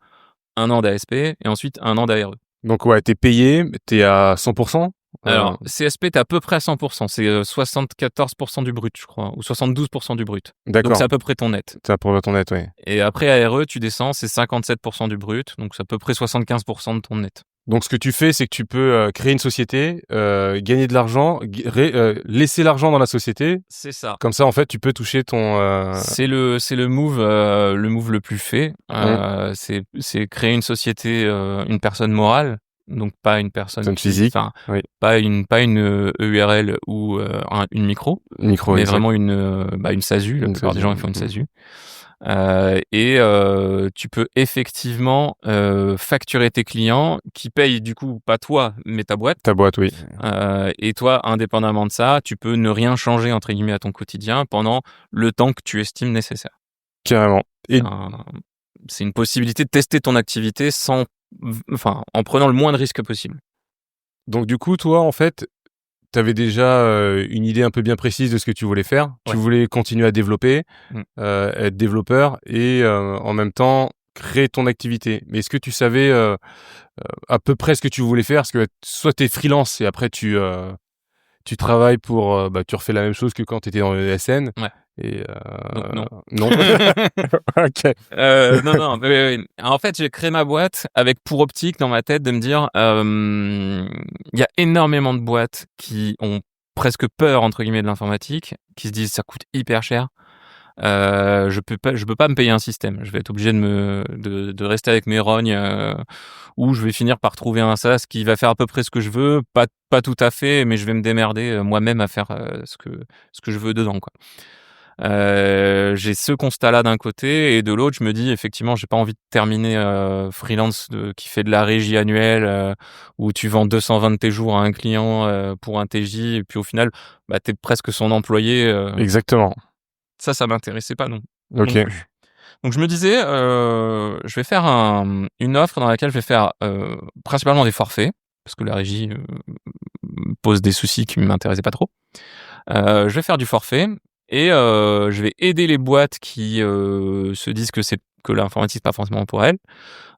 1 an d'ASP et ensuite 1 an d'ARE. Donc ouais, t'es payé, t'es à 100%. Alors CSP t'es à peu près à 100%, c'est 74% du brut je crois, ou 72% du brut. D'accord. Donc c'est à peu près ton net. C'est à peu près ton net, ouais. Et après ARE tu descends, c'est 57% du brut, donc c'est à peu près 75% de ton net. Donc ce que tu fais, c'est que tu peux créer une société, gagner de l'argent, laisser l'argent dans la société. C'est ça. Comme ça, en fait, tu peux toucher ton. C'est le move le plus fait. C'est créer une société, une personne morale, donc pas une personne physique. Enfin, oui. pas une EURL ou une micro, mais exact. vraiment une SASU. La plupart des gens ils font une SASU. Et tu peux effectivement facturer tes clients qui payent du coup pas toi mais ta boîte. Ta boîte, oui. Et toi, indépendamment de ça, tu peux ne rien changer entre guillemets à ton quotidien pendant le temps que tu estimes nécessaire. Carrément. Et c'est une possibilité de tester ton activité en prenant le moins de risques possible. Donc du coup, toi, en fait, tu avais déjà une idée un peu bien précise de ce que tu voulais faire. Ouais. Tu voulais continuer à développer, être développeur et en même temps créer ton activité. Mais est-ce que tu savais à peu près ce que tu voulais faire? Parce que soit tu es freelance et après tu travailles pour... tu refais la même chose que quand tu étais dans le SN. Ouais. Et non. Ok. Non. Mais, en fait, j'ai créé ma boîte avec pour optique dans ma tête de me dire, il y a énormément de boîtes qui ont presque peur entre guillemets de l'informatique, qui se disent ça coûte hyper cher. Je peux pas me payer un système. Je vais être obligé de rester avec mes rognes, ou je vais finir par trouver un SaaS qui va faire à peu près ce que je veux, pas tout à fait, mais je vais me démerder moi-même à faire ce que je veux dedans, quoi. J'ai ce constat-là d'un côté et de l'autre, je me dis effectivement, j'ai pas envie de terminer freelance qui fait de la régie annuelle où tu vends 220 de tes jours à un client pour un TJ et puis au final, t'es presque son employé. Exactement. Ça m'intéressait pas non. Ok. Donc je me disais, je vais faire une offre dans laquelle je vais faire principalement des forfaits parce que la régie pose des soucis qui m'intéressaient pas trop. Je vais faire du forfait. Et je vais aider les boîtes qui se disent que l'informatique c'est pas forcément pour elles,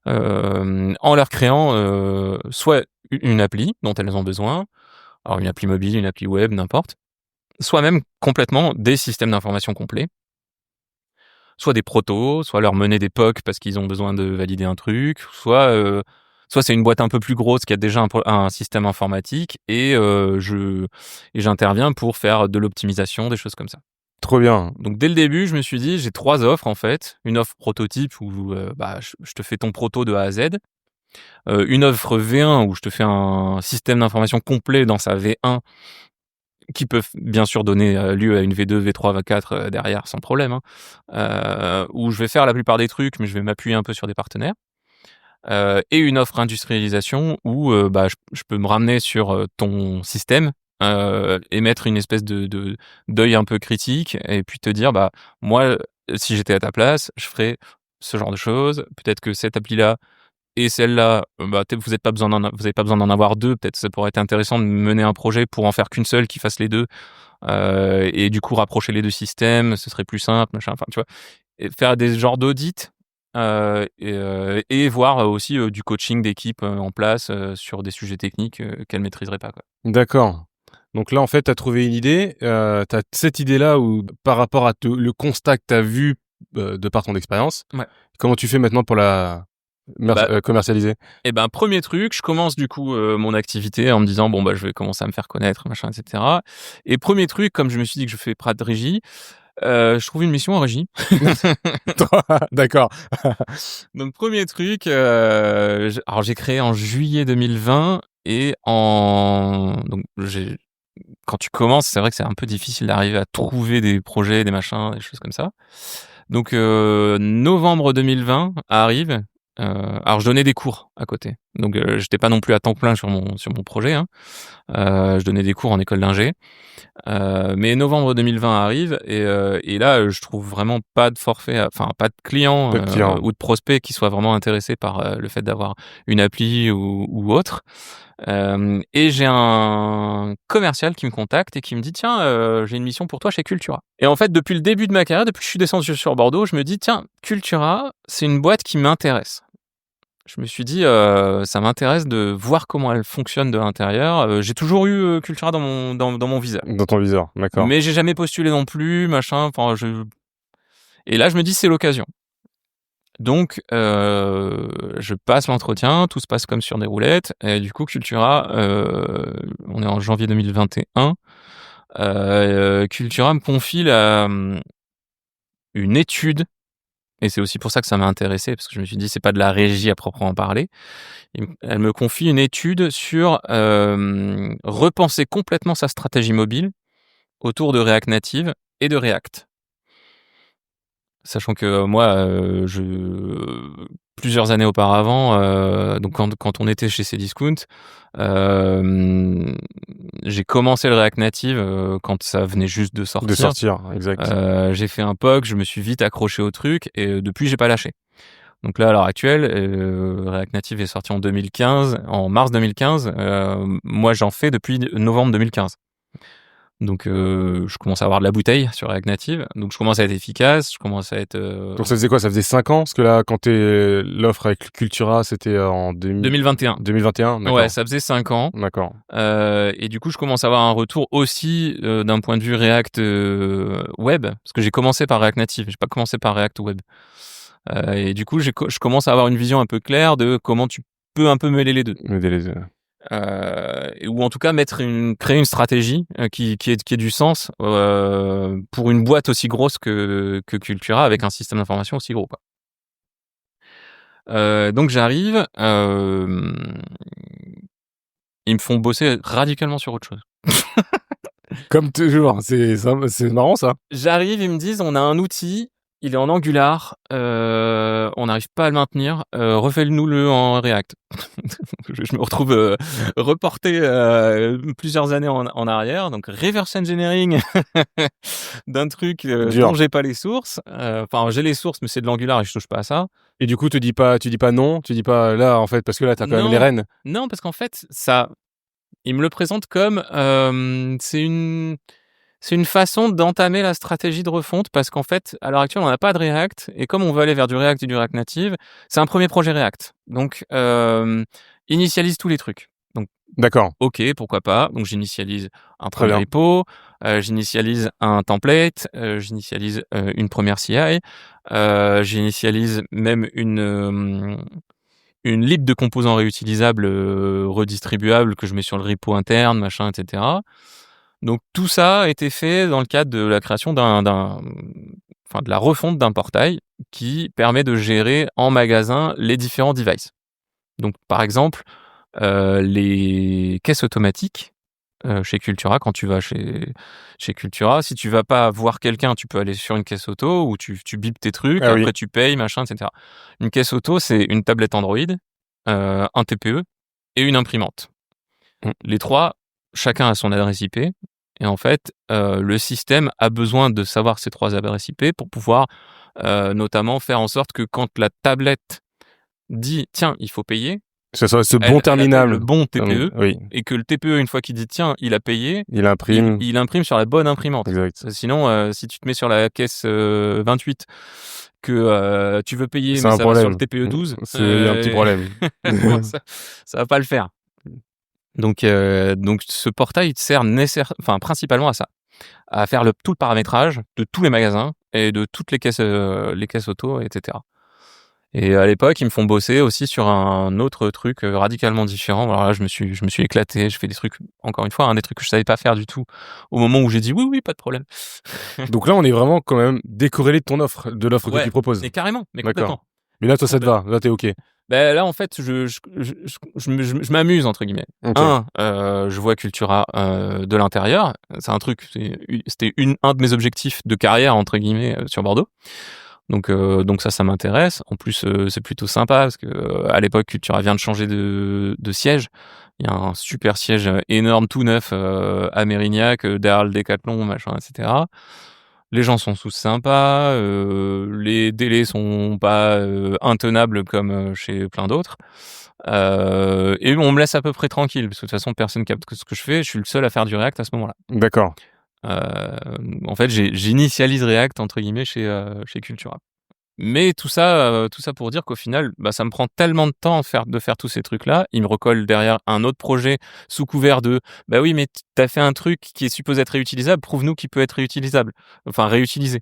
en leur créant soit une appli dont elles ont besoin, alors une appli mobile, une appli web, n'importe, soit même complètement des systèmes d'information complets, soit des protos, soit leur mener des POC parce qu'ils ont besoin de valider un truc, soit c'est une boîte un peu plus grosse qui a déjà un système informatique et j'interviens pour faire de l'optimisation, des choses comme ça. Trop bien. Donc dès le début, je me suis dit, j'ai 3 offres en fait. Une offre prototype où je te fais ton proto de A à Z. Une offre V1 où je te fais un système d'information complet dans sa V1 qui peut bien sûr donner lieu à une V2, V3, V4 derrière sans problème. Où je vais faire la plupart des trucs, mais je vais m'appuyer un peu sur des partenaires. Et une offre industrialisation où je peux me ramener sur ton système et mettre une espèce de d'œil un peu critique et puis te dire moi si j'étais à ta place je ferais ce genre de choses, peut-être que cette appli là et celle-là peut-être vous avez pas besoin d'en avoir deux, peut-être ça pourrait être intéressant de mener un projet pour en faire qu'une seule qui fasse les deux et du coup rapprocher les deux systèmes, ce serait plus simple, machin, enfin tu vois, et faire des genres d'audits et voir aussi du coaching d'équipe en place sur des sujets techniques qu'elle maîtriserait pas, quoi. D'accord. Donc là, en fait, tu as trouvé une idée. Tu as cette idée-là où, par rapport à le constat que tu as vu de par ton expérience, Ouais. comment tu fais maintenant pour la commercialiser? Et premier truc, je commence du coup mon activité en me disant je vais commencer à me faire connaître, machin, etc. Et premier truc, comme je me suis dit que je fais pas de régie, je trouve une mission en régie. D'accord. Donc premier truc, alors j'ai créé en juillet 2020 et quand tu commences, c'est vrai que c'est un peu difficile d'arriver à trouver des projets, des machins, des choses comme ça. Donc novembre 2020 arrive. Alors je donnais des cours à côté, donc j'étais pas non plus à temps plein sur mon projet. Je donnais des cours en école d'ingé. Mais novembre 2020 arrive et là je trouve vraiment pas de forfait, enfin pas de clients ou de prospects qui soient vraiment intéressés par le fait d'avoir une appli ou autre. Et j'ai un commercial qui me contacte et qui me dit tiens j'ai une mission pour toi chez Cultura. Et en fait depuis le début de ma carrière, depuis que je suis descendu sur Bordeaux, je me dis tiens Cultura c'est une boîte qui m'intéresse. Je me suis dit ça m'intéresse de voir comment elle fonctionne de l'intérieur. J'ai toujours eu Cultura dans mon viseur. Dans ton viseur, d'accord. Mais j'ai jamais postulé non plus, machin. Et là je me dis c'est l'occasion. Donc je passe l'entretien, tout se passe comme sur des roulettes. Et du coup Cultura, on est en janvier 2021. Cultura me confie une étude. Et c'est aussi pour ça que ça m'a intéressé, parce que je me suis dit, c'est pas de la régie à proprement parler. Elle me confie une étude sur repenser complètement sa stratégie mobile autour de React Native et de React. Sachant que moi, plusieurs années auparavant, donc quand on était chez Cdiscount, j'ai commencé le React Native quand ça venait juste de sortir. De sortir, exact. J'ai fait un POC, je me suis vite accroché au truc et depuis j'ai pas lâché. Donc là à l'heure actuelle, React Native est sorti en mars 2015. Moi j'en fais depuis novembre 2015. Donc je commence à avoir de la bouteille sur React Native, donc je commence à être efficace, je commence à être... Donc ça faisait quoi? Ça faisait 5 ans? Parce que là, quand l'offre avec Cultura, c'était en 2021. 2021, d'accord. Ouais, ça faisait 5 ans. D'accord. Et du coup, je commence à avoir un retour aussi d'un point de vue React Web, parce que j'ai commencé par React Native, j'ai pas commencé par React Web. Et du coup, je commence à avoir une vision un peu claire de comment tu peux un peu mêler les deux. Ou en tout cas créer une stratégie qui ait du sens pour une boîte aussi grosse que Cultura avec un système d'information aussi gros, quoi. Donc j'arrive, ils me font bosser radicalement sur autre chose. Comme toujours, c'est marrant ça. J'arrive, ils me disent on a un outil, il est en Angular, on n'arrive pas à le maintenir, refais-nous-le en React. Je me retrouve reporté plusieurs années en arrière, donc reverse engineering d'un truc dont j'ai pas les sources. Enfin, j'ai les sources, mais c'est de l'Angular et je touche pas à ça. Et du coup, tu dis pas non, tu dis pas là en fait, parce que là t'as quand même les rênes. Non, parce qu'en fait, il me le présente comme c'est une façon d'entamer la stratégie de refonte parce qu'en fait, à l'heure actuelle, on n'a pas de React et comme on veut aller vers du React et du React Native, c'est un premier projet React. Donc, initialise tous les trucs. Donc, d'accord. Ok, pourquoi pas. Donc, j'initialise un premier repo, j'initialise un template, j'initialise une première CI, j'initialise même une lib de composants réutilisables, redistribuables que je mets sur le repo interne, machin, etc. Donc tout ça a été fait dans le cadre de la création de la refonte d'un portail qui permet de gérer en magasin les différents devices. Donc par exemple, les caisses automatiques chez Cultura, quand tu vas chez Cultura, si tu vas pas voir quelqu'un, tu peux aller sur une caisse auto où tu bipes tes trucs, après tu payes, machin, etc. Une caisse auto, c'est une tablette Android, un TPE et une imprimante. Les trois, chacun a son adresse IP. Et en fait, le système a besoin de savoir ces trois adresses IP pour pouvoir notamment faire en sorte que quand la tablette dit « Tiens, il faut payer », que ce soit ce bon terminal, le bon TPE, oui. et que le TPE, une fois qu'il dit tiens, il a payé, il imprime, il imprime sur la bonne imprimante. Exact. Sinon, si tu te mets sur la caisse 28, que tu veux payer, c'est mais un ça problème. va sur le TPE 12, Il y a un petit problème. ça va pas le faire. Donc ce portail sert principalement à ça, à faire tout le paramétrage de tous les magasins et de toutes les caisses auto, etc. Et à l'époque, ils me font bosser aussi sur un autre truc radicalement différent. Alors là, je me suis éclaté. Je fais des trucs, encore une fois, des trucs que je savais pas faire du tout. Au moment où j'ai dit oui, pas de problème. Donc là, on est vraiment quand même décorrélé de l'offre que tu proposes. Mais carrément, mais D'accord. complètement. Mais là, toi, ça te va. Là, t'es OK. Ben là, en fait, je m'amuse, entre guillemets. Okay. Je vois Cultura de l'intérieur. C'est un truc, c'était un de mes objectifs de carrière, entre guillemets, sur Bordeaux. Donc ça m'intéresse. En plus, c'est plutôt sympa parce que à l'époque, Cultura vient de changer de siège. Il y a un super siège énorme, tout neuf, à Mérignac, derrière le Décathlon, machin, etc. Les gens sont tous sympas, les délais sont pas intenables comme chez plein d'autres. Et on me laisse à peu près tranquille, parce que de toute façon, personne capte ce que je fais. Je suis le seul à faire du React à ce moment-là. D'accord. En fait, j'initialise React entre guillemets chez Cultura. Mais tout ça pour dire qu'au final, ça me prend tellement de temps de faire tous ces trucs-là. Ils me recollent derrière un autre projet sous couvert de bah oui, mais t'as fait un truc qui est supposé être réutilisable, prouve-nous qu'il peut être réutilisable, enfin réutilisé.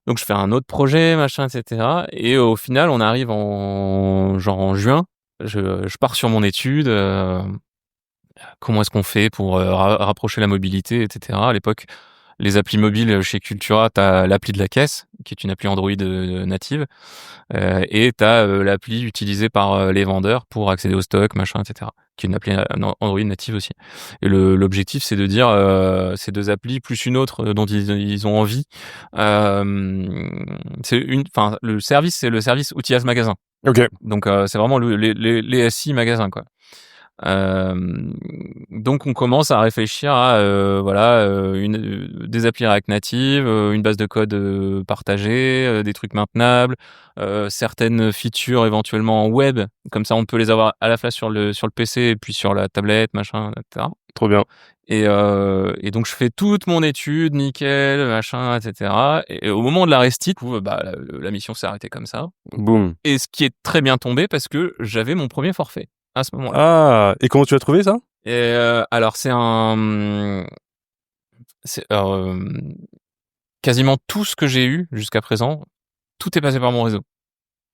Donc je fais un autre projet, machin, etc. Et au final, on arrive en juin. Je pars sur mon étude. Comment est-ce qu'on fait pour rapprocher la mobilité, etc. À l'époque, les applis mobiles chez Cultura, t'as l'appli de la caisse, qui est une appli Android native, et t'as l'appli utilisée par les vendeurs pour accéder au stock, machin, etc. Qui est une appli Android native aussi. Et l'objectif, c'est de dire ces deux applis plus une autre dont ils ont envie. Le service, c'est le service outillage magasin. Ok. Donc c'est vraiment les SI magasins, quoi. Donc on commence à réfléchir à des applis React Native, une base de code partagée, des trucs maintenables, certaines features éventuellement en web, comme ça on peut les avoir à la fois sur le PC et puis sur la tablette, machin, etc. Trop bien. Et donc je fais toute mon étude, nickel, machin, etc. Et au moment de la restite, la mission s'est arrêtée comme ça. Boum. Et ce qui est très bien tombé parce que j'avais mon premier forfait à ce moment-là. Ah, et comment tu as trouvé ça? Et alors quasiment tout ce que j'ai eu jusqu'à présent, tout est passé par mon réseau.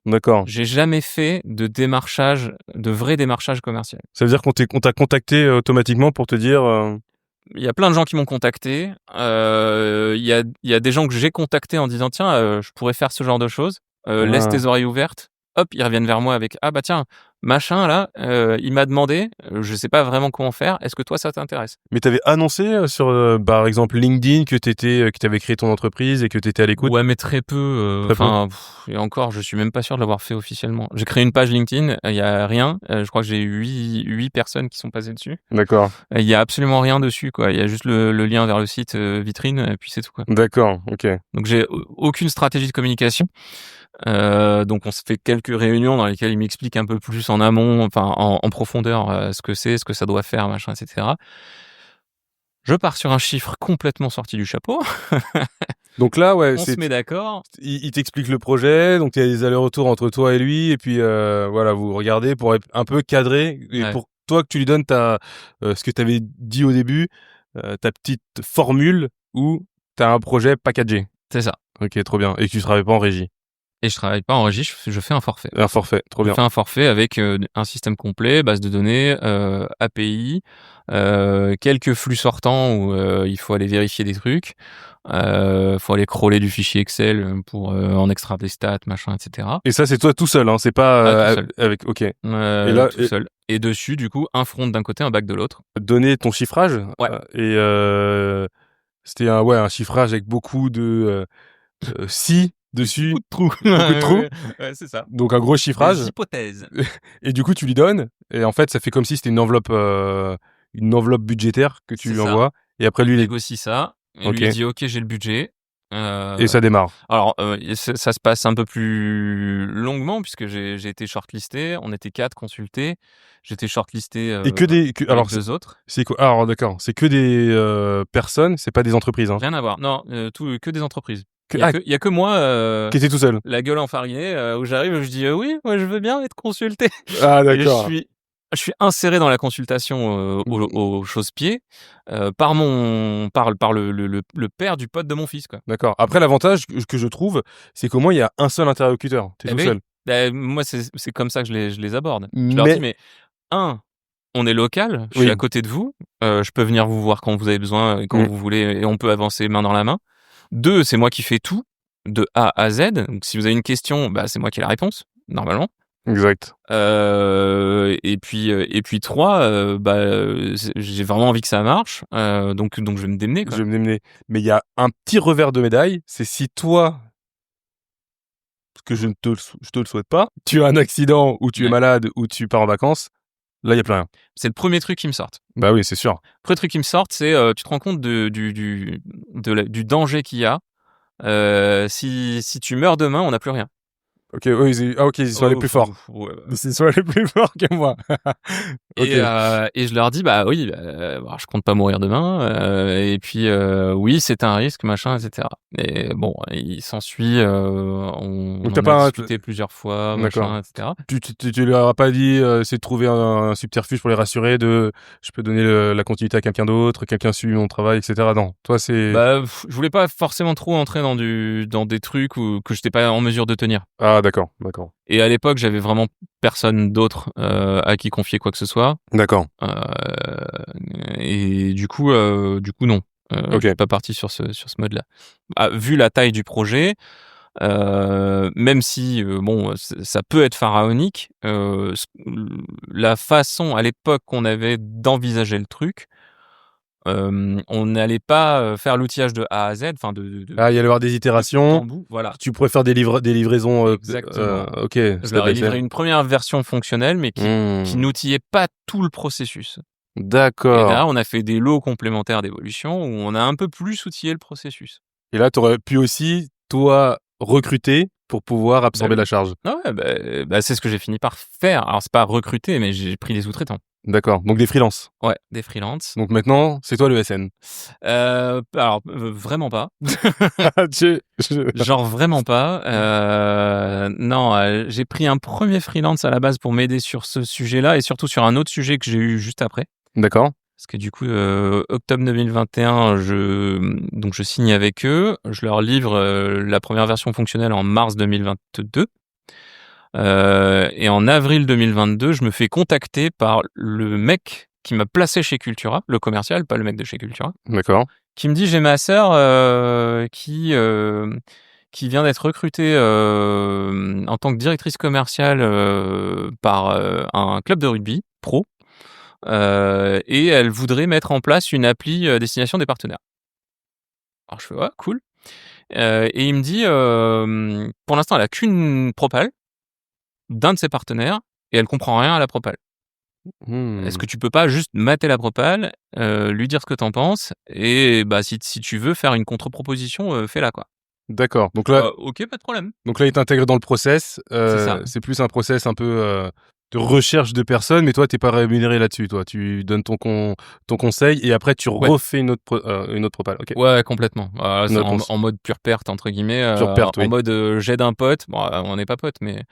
D'accord. J'ai jamais fait de vrai démarchage commercial. Ça veut dire qu'on t'a contacté automatiquement pour te dire... Il y a plein de gens qui m'ont contacté. Il y a des gens que j'ai contactés en disant tiens, je pourrais faire ce genre de choses. Laisse tes oreilles ouvertes. Hop, ils reviennent vers moi avec bah tiens, machin là, il m'a demandé, je sais pas vraiment comment faire. Est-ce que toi ça t'intéresse? Mais t'avais annoncé sur par exemple LinkedIn que t'avais créé ton entreprise et que t'étais à l'écoute? Ouais, mais très peu. Et encore, je suis même pas sûr de l'avoir fait officiellement. J'ai créé une page LinkedIn, il y a rien. Je crois que j'ai 8 personnes qui sont passées dessus. D'accord. Il y a absolument rien dessus, quoi. Il y a juste le lien vers le site vitrine, et puis c'est tout, quoi. D'accord, ok. Donc j'ai aucune stratégie de communication. Donc on se fait quelques réunions dans lesquelles il m'explique un peu plus en amont, en profondeur, ce que c'est, ce que ça doit faire, machin, etc. Je pars sur un chiffre complètement sorti du chapeau. Donc là, ouais, on se met d'accord. Il t'explique le projet, donc il y a des allers-retours entre toi et lui, et puis vous regardez pour être un peu cadré, et pour toi que tu lui donnes ce que tu avais dit au début, ta petite formule où tu as un projet packagé. C'est ça. Ok, trop bien. Et que tu travailles pas en régie. Et je travaille pas en régie, je fais un forfait. Un forfait, trop bien. Je fais un forfait avec un système complet, base de données, API, quelques flux sortants où il faut aller vérifier des trucs, faut aller crawler du fichier Excel pour en extraire des stats, machin, etc. Et ça, c'est toi tout seul, hein, c'est pas Tout seul. avec. Ok. Tout seul. Et dessus, du coup, un front d'un côté, un back de l'autre. Donner ton chiffrage. Ouais. Et c'était un chiffrage avec beaucoup de si dessus. Beaucoup de trous. Ouais, c'est ça. Donc un gros chiffrage. Des hypothèses. Et du coup, tu lui donnes. Et en fait, ça fait comme si c'était une enveloppe budgétaire que tu C'est lui ça. envoies. Et après, lui, Il négocie ça. Et Ok. lui dit OK, j'ai le budget. Et ça démarre. Alors, ça se passe un peu plus longuement puisque j'ai été shortlisté. On était 4 consultés. J'étais shortlisté Et que des. avec 2 autres. C'est quoi? Alors, d'accord. C'est que des personnes, c'est pas des entreprises. Hein. Rien à voir. Non, que des entreprises. Que- Il y a que moi, Qui était tout seul. la gueule enfarinée, où j'arrive, je dis oui, moi je veux bien être consulté. Ah, Et d'accord. je suis inséré dans la consultation au chausse-pied par le père du pote de mon fils, quoi. D'accord. Après, l'avantage que je trouve, c'est qu'au moins, il y a un seul interlocuteur. T'es tout ben seul. oui. Moi, c'est comme ça que je les aborde. Je leur Mais- dis, mais on est local, je Oui. suis à côté de vous, je peux venir vous voir quand vous avez besoin, et quand vous voulez, et on peut avancer main dans la main. 2, c'est moi qui fais tout, de A à Z. Donc, si vous avez une question, bah, c'est moi qui ai la réponse, normalement. Exact. Et puis 3, j'ai vraiment envie que ça marche, donc je vais me démener, quoi. Je vais me démener. Mais il y a un petit revers de médaille, c'est si toi, parce que je te le souhaite pas, tu as un accident ou tu es Ouais. malade ou tu pars en vacances, là, il y a plus rien. C'est le premier truc qui me sort. Bah oui, c'est sûr. Le premier truc qui me sort, c'est tu te rends compte du danger qu'il y a. Si tu meurs demain, on n'a plus rien. Ok, ok, ils sont les plus forts. Ouais. Ils sont les plus forts que moi. Ok. Et je leur dis, bah oui, bon, je compte pas mourir demain. Et puis, oui, c'est un risque, machin, etc. Et bon, il s'ensuit, on Donc t'as en pas a un- discuté plusieurs fois, D'accord. machin, etc. Tu leur as pas dit, c'est de trouver un subterfuge pour les rassurer je peux donner la continuité à quelqu'un d'autre, quelqu'un suit mon travail, etc. Non, toi c'est. Je voulais pas forcément trop entrer dans des trucs que j'étais pas en mesure de tenir. Ah d'accord. Et à l'époque, j'avais vraiment personne d'autre à qui confier quoi que ce soit. D'accord. Et du coup, non. Ok. Je suis pas parti sur ce mode-là. Vu la taille du projet, même si ça peut être pharaonique, la façon à l'époque qu'on avait d'envisager le truc, on n'allait pas faire l'outillage de A à Z, enfin Ah, il y allait avoir des itérations. en bout, voilà. Tu pourrais faire des livraisons. Exactement. Ok. Je leur ai livré une première version fonctionnelle, mais qui n'outillait pas tout le processus. Et D'accord. là, on a fait des lots complémentaires d'évolution où on a un peu plus outillé le processus. Et là, tu aurais pu aussi, toi, recruter pour pouvoir absorber la charge. Ah ouais, c'est ce que j'ai fini par faire. Alors, c'est pas recruter, mais j'ai pris des sous-traitants. D'accord. Donc des freelances. Ouais, des freelances. Donc maintenant, c'est toi le SN. Vraiment pas. Je- Genre vraiment pas. Non, j'ai pris un premier freelance à la base pour m'aider sur ce sujet-là et surtout sur un autre sujet que j'ai eu juste après. D'accord. Parce que du coup, octobre 2021, je signe avec eux. Je leur livre la première version fonctionnelle en mars 2022. Et en avril 2022, je me fais contacter par le mec qui m'a placé chez Cultura, le commercial, pas le mec de chez Cultura, D'accord. qui me dit j'ai ma sœur qui vient d'être recrutée en tant que directrice commerciale par un club de rugby pro, et elle voudrait mettre en place une appli destination des partenaires. Alors je fais ouais, cool. Et il me dit pour l'instant elle a qu'une propale d'un de ses partenaires et elle comprend rien à la propale. Est-ce que tu peux pas juste mater la propale, lui dire ce que t'en penses et si tu veux faire une contre-proposition, fais-la quoi. D'accord. Donc là, Ok, pas de problème. il t'intègre dans le process. C'est ça. C'est plus un process un peu de recherche de personnes, mais toi, t'es pas rémunéré là-dessus. Toi, tu donnes ton conseil et après tu refais une autre propale. Ok. Ouais, complètement. C'est Réponse. en mode pure perte entre guillemets. Pure perte, oui. En mode j'aide un pote. Bon, on n'est pas potes, mais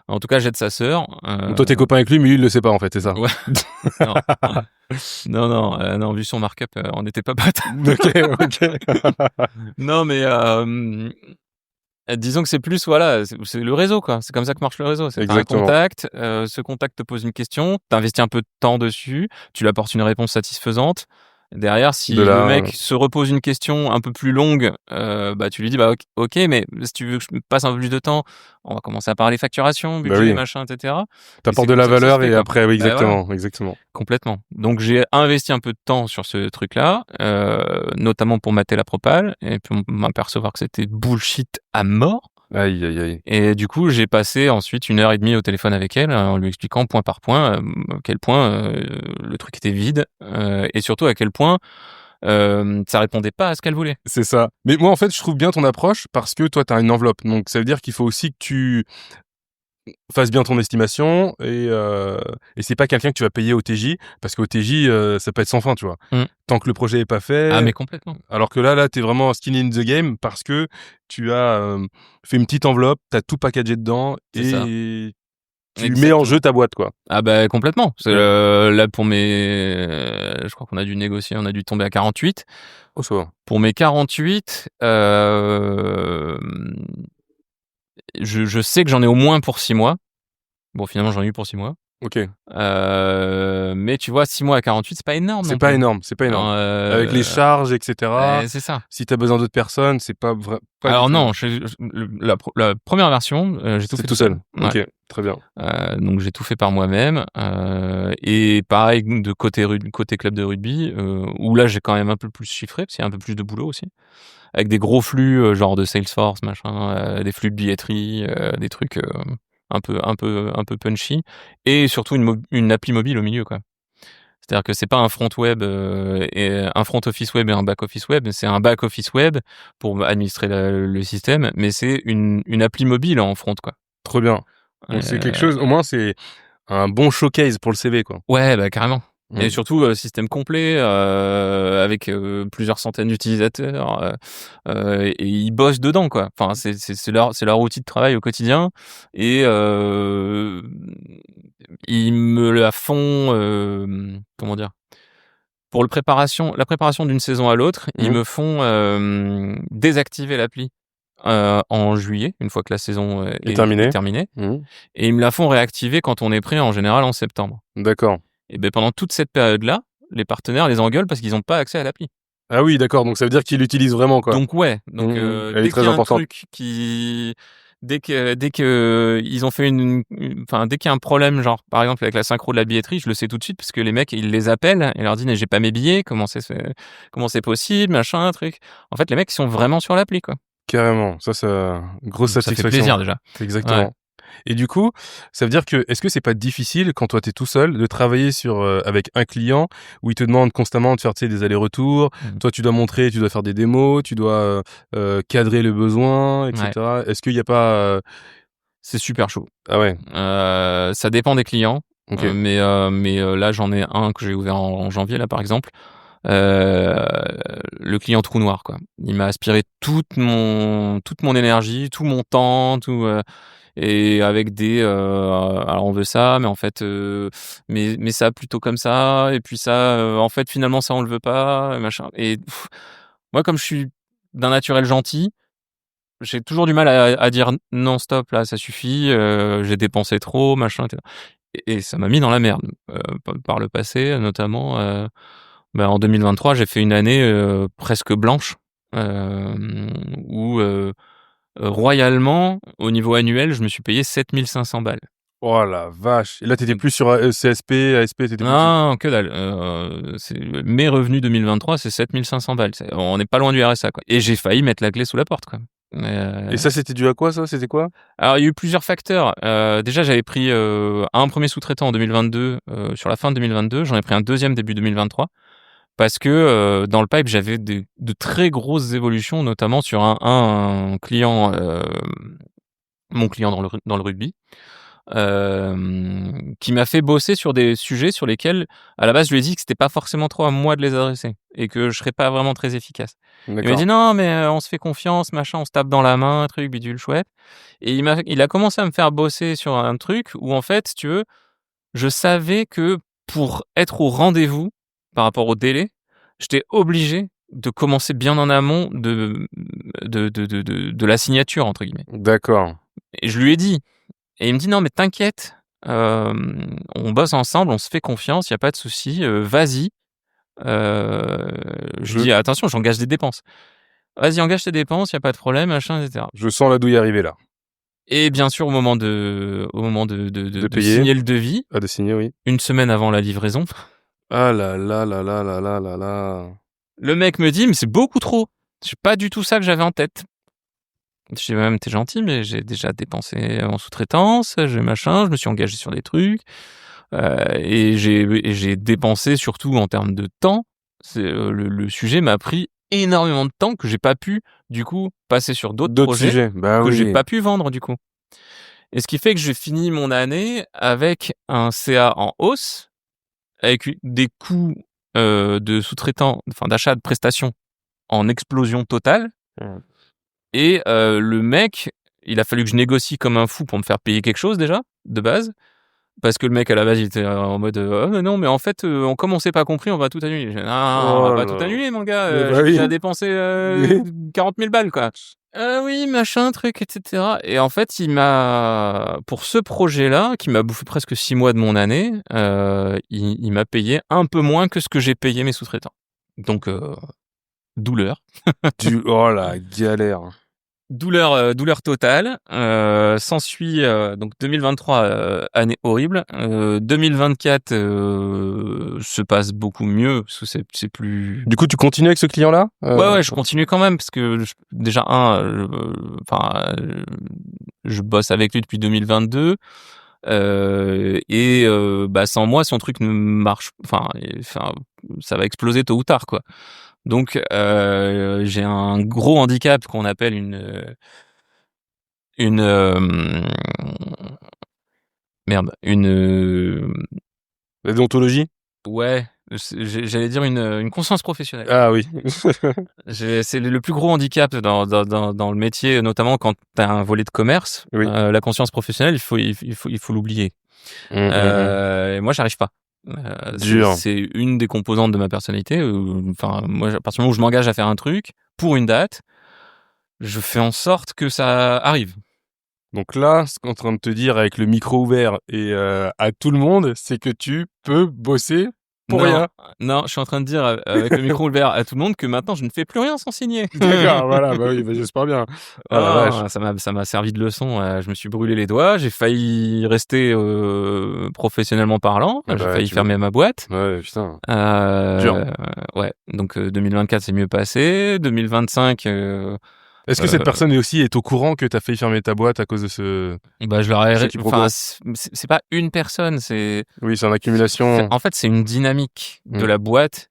en tout cas j'aide sa sœur. Donc toi, t'es copain avec lui, mais lui, il le sait pas en fait, c'est ça. Ouais. Non, vu son markup, on n'était pas potes. Ok. Non, mais Disons que c'est plus, voilà, c'est le réseau, quoi. C'est comme ça que marche le réseau. C'est t'as un Exactement. contact, ce contact te pose une question, t'investis un peu de temps dessus, tu lui apportes une réponse satisfaisante. Derrière, si De le là, mec se repose une question un peu plus longue, bah, tu lui dis: «Bah, ok, mais si tu veux que je passe un peu plus de temps, on va commencer à parler facturation, bah budget, oui, machin, et cetera». Et c'est t'apportes de comme la ça que ça se valeur fait, et quoi. après, oui, Bah, voilà. exactement. Complètement. Donc j'ai investi un peu de temps sur ce truc-là, notamment pour mater la propale et pour m'apercevoir que c'était bullshit à mort. Aïe, aïe, aïe. Et du coup, j'ai passé ensuite 1 heure et demie au téléphone avec elle, en lui expliquant point par point à quel point le truc était vide, et surtout à quel point ça répondait pas à ce qu'elle voulait. C'est ça. Mais moi, en fait, je trouve bien ton approche parce que toi, t'as une enveloppe. Donc, ça veut dire qu'il faut aussi que tu fasses bien ton estimation et c'est pas quelqu'un que tu vas payer au TJ parce qu'au TJ, ça peut être sans fin, tu vois. Mm. Tant que le projet est pas Ah, fait. mais complètement. Alors que là, t'es vraiment skin in the game parce que tu as fait une petite enveloppe, t'as tout packagé dedans C'est ça. et tu mets en Exactement. jeu ta boîte, quoi. Ah bah complètement. C'est, Ouais. là pour mes, je crois qu'on a dû négocier, on a dû tomber à 48. Oh, ça va. Pour mes 48, je sais que j'en ai au moins pour 6 mois. Bon, finalement, j'en ai eu pour 6 mois. Ok. Mais tu vois, 6 mois à 48, c'est pas énorme non C'est pas plus. énorme, c'est pas énorme. Hein, Avec les charges, etc. c'est ça. Si t'as besoin d'autres personnes, c'est pas du Alors tout. non, la première version, j'ai tout C'est fait tout seul. Ouais. Ok, très bien. Donc j'ai tout fait par moi-même. Et pareil de côté club de rugby, où là j'ai quand même un peu plus chiffré parce qu'il y a un peu plus de boulot aussi, avec des gros flux genre de Salesforce machin, des flux de billetterie, des trucs un peu punchy, et surtout une appli mobile au milieu, quoi. C'est-à-dire que c'est pas un front web et un front office web et un back office web, c'est un back office web pour administrer le système, mais c'est une appli mobile en front, quoi. Trop bien. Donc c'est quelque chose, au moins c'est un bon showcase pour le CV, quoi. Ouais, bah carrément. Et Mm. surtout système complet avec plusieurs centaines d'utilisateurs, et ils bossent dedans, quoi. Enfin, c'est leur outil de travail au quotidien, et ils me la font, comment dire? Pour la préparation d'une saison à l'autre, ils Mm. me font désactiver l'appli en juillet, une fois que la saison Et est terminé. terminée, Mm. et ils me la font réactiver quand on est prêt, en général en septembre. D'accord. Et ben pendant toute cette période-là, les partenaires les engueulent parce qu'ils n'ont pas accès à l'appli. Ah oui, d'accord. Donc ça veut dire qu'il l'utilise vraiment, quoi. Donc ouais, Elle est dès très qu'il y a un importante. truc dès que ils ont fait enfin dès qu'il y a un problème, genre par exemple avec la synchro de la billetterie, je le sais tout de suite parce que les mecs ils les appellent et leur disent: «Mais j'ai pas mes billets, comment c'est possible, machin, truc». En fait, les mecs ils sont vraiment sur l'appli, quoi. Carrément. Ça, grosse Donc ça fait satisfaction. plaisir déjà. Exactement. Ouais. Et du coup, ça veut dire que, est-ce que c'est pas difficile quand toi t'es tout seul de travailler avec un client où il te demande constamment de faire, tu sais, des allers-retours. Mmh. Toi, tu dois montrer, tu dois faire des démos, tu dois cadrer le besoin, etc. Ouais. Est-ce qu'il n'y a pas C'est super chaud. Ah ouais, Ça dépend des clients, ok. mais là j'en ai un que j'ai ouvert en janvier là par exemple. Euh, le client trou noir, quoi. Il m'a aspiré toute mon énergie, tout mon temps, tout, et avec alors on veut ça, mais en fait, mais ça plutôt comme ça, et puis ça, en fait finalement ça on le veut pas, machin. Et moi comme je suis d'un naturel gentil, j'ai toujours du mal à dire non stop là ça suffit, j'ai dépensé trop, machin, etc. Et ça m'a mis dans la merde, par le passé notamment. En 2023, j'ai fait une année presque blanche, où royalement, au niveau annuel, je me suis payé 7 500 balles. Oh la vache. Et là, t'étais Donc, plus sur CSP, ASP, t'étais plus dessus. non, que dalle. Mes revenus 2023, c'est 7 500 balles. On n'est pas loin du RSA, quoi. Et j'ai failli mettre la clé sous la porte, quoi. Et ça, c'était dû à quoi, ça? C'était quoi? Alors, il y a eu plusieurs facteurs. Déjà, j'avais pris un premier sous-traitant en 2022, sur la fin de 2022. J'en ai pris un deuxième début 2023. Parce que dans le pipe, j'avais de très grosses évolutions, notamment sur un client, mon client dans le rugby, qui m'a fait bosser sur des sujets sur lesquels, à la base, je lui ai dit que c'était pas forcément trop à moi de les adresser et que je serais pas vraiment très efficace. Il m'a D'accord. dit: «Non, mais on se fait confiance, machin, on se tape dans la main, truc, bidule, chouette». Et il a commencé à me faire bosser sur un truc où, en fait, si tu veux, je savais que pour être au rendez-vous par rapport au délai, j'étais obligé de commencer bien en amont de la signature, entre guillemets. D'accord. Et je lui ai dit. Et il me dit non mais t'inquiète, on bosse ensemble, on se fait confiance, il y a pas de souci, vas-y. Je lui dis attention, j'engage des dépenses. Vas-y, engage tes dépenses, il y a pas de problème, machin, etc. Je sens la douille arriver là. Et bien sûr, au moment de payer. signer le devis, Ah, de signer, oui. une semaine avant la livraison, Ah là là là là là là là là. le mec me dit mais c'est beaucoup trop. C'est pas du tout ça que j'avais en tête. Je dis même t'es gentil, mais j'ai déjà dépensé en sous-traitance, j'ai machin, je me suis engagé sur des trucs. Et j'ai dépensé surtout en termes de temps. Le sujet m'a pris énormément de temps que j'ai pas pu du coup passer sur d'autres projets sujets. Bah que oui. j'ai pas pu vendre du coup. Et ce qui fait que j'ai fini mon année avec un CA en hausse, avec des coûts de sous-traitants, enfin d'achat de prestations en explosion totale. Et le mec, il a fallu que je négocie comme un fou pour me faire payer quelque chose déjà de base. Parce que le mec à la base il était en mode oh mais non mais en fait comme on s'est pas compris on va tout annuler. Non, on va pas tout annuler mon gars, j'ai déjà dépensé 40 000 balles quoi. Oui machin truc etc. Et en fait il m'a pour ce projet là qui m'a bouffé presque 6 mois de mon année, il m'a payé un peu moins que ce que j'ai payé mes sous-traitants. Donc douleur. Oh la galère. Douleur totale. S'ensuit donc 2023, année horrible. 2024 se passe beaucoup mieux parce que c'est plus. Du coup, tu continues avec ce client-là? Ouais, je continue quand même parce que déjà je bosse avec lui depuis 2022. Et sans moi son truc ne marche. Enfin, ça va exploser tôt ou tard quoi. Donc j'ai un gros handicap qu'on appelle une La déontologie? ouais, j'allais dire une conscience professionnelle. Ah oui. C'est le plus gros handicap dans le métier, notamment quand tu as un volet de commerce. Oui. La conscience professionnelle, il faut l'oublier. Et moi, j'arrive pas. Dur. C'est une des composantes de ma personnalité. Enfin, moi, à partir du moment où je m'engage à faire un truc pour une date, je fais en sorte que ça arrive. Donc là, ce qu'on est en train de te dire avec le micro ouvert et à tout le monde, c'est que tu peux bosser pour rien. Non, je suis en train de dire avec le micro ouvert à tout le monde que maintenant je ne fais plus rien sans signer. D'accord, voilà, bah oui, bah j'espère bien. Oh la vache. Ça m'a servi de leçon. Je me suis brûlé les doigts, j'ai failli rester professionnellement parlant, j'ai failli fermer ma boîte. Ouais, putain. Dur. Ouais, donc 2024 c'est mieux passé, 2025 est-ce que cette personne aussi est au courant que t'as failli fermer ta boîte à cause de ce... je leur ai... Enfin, c'est pas une personne, c'est... Oui, c'est en accumulation. En fait, c'est une dynamique de la boîte.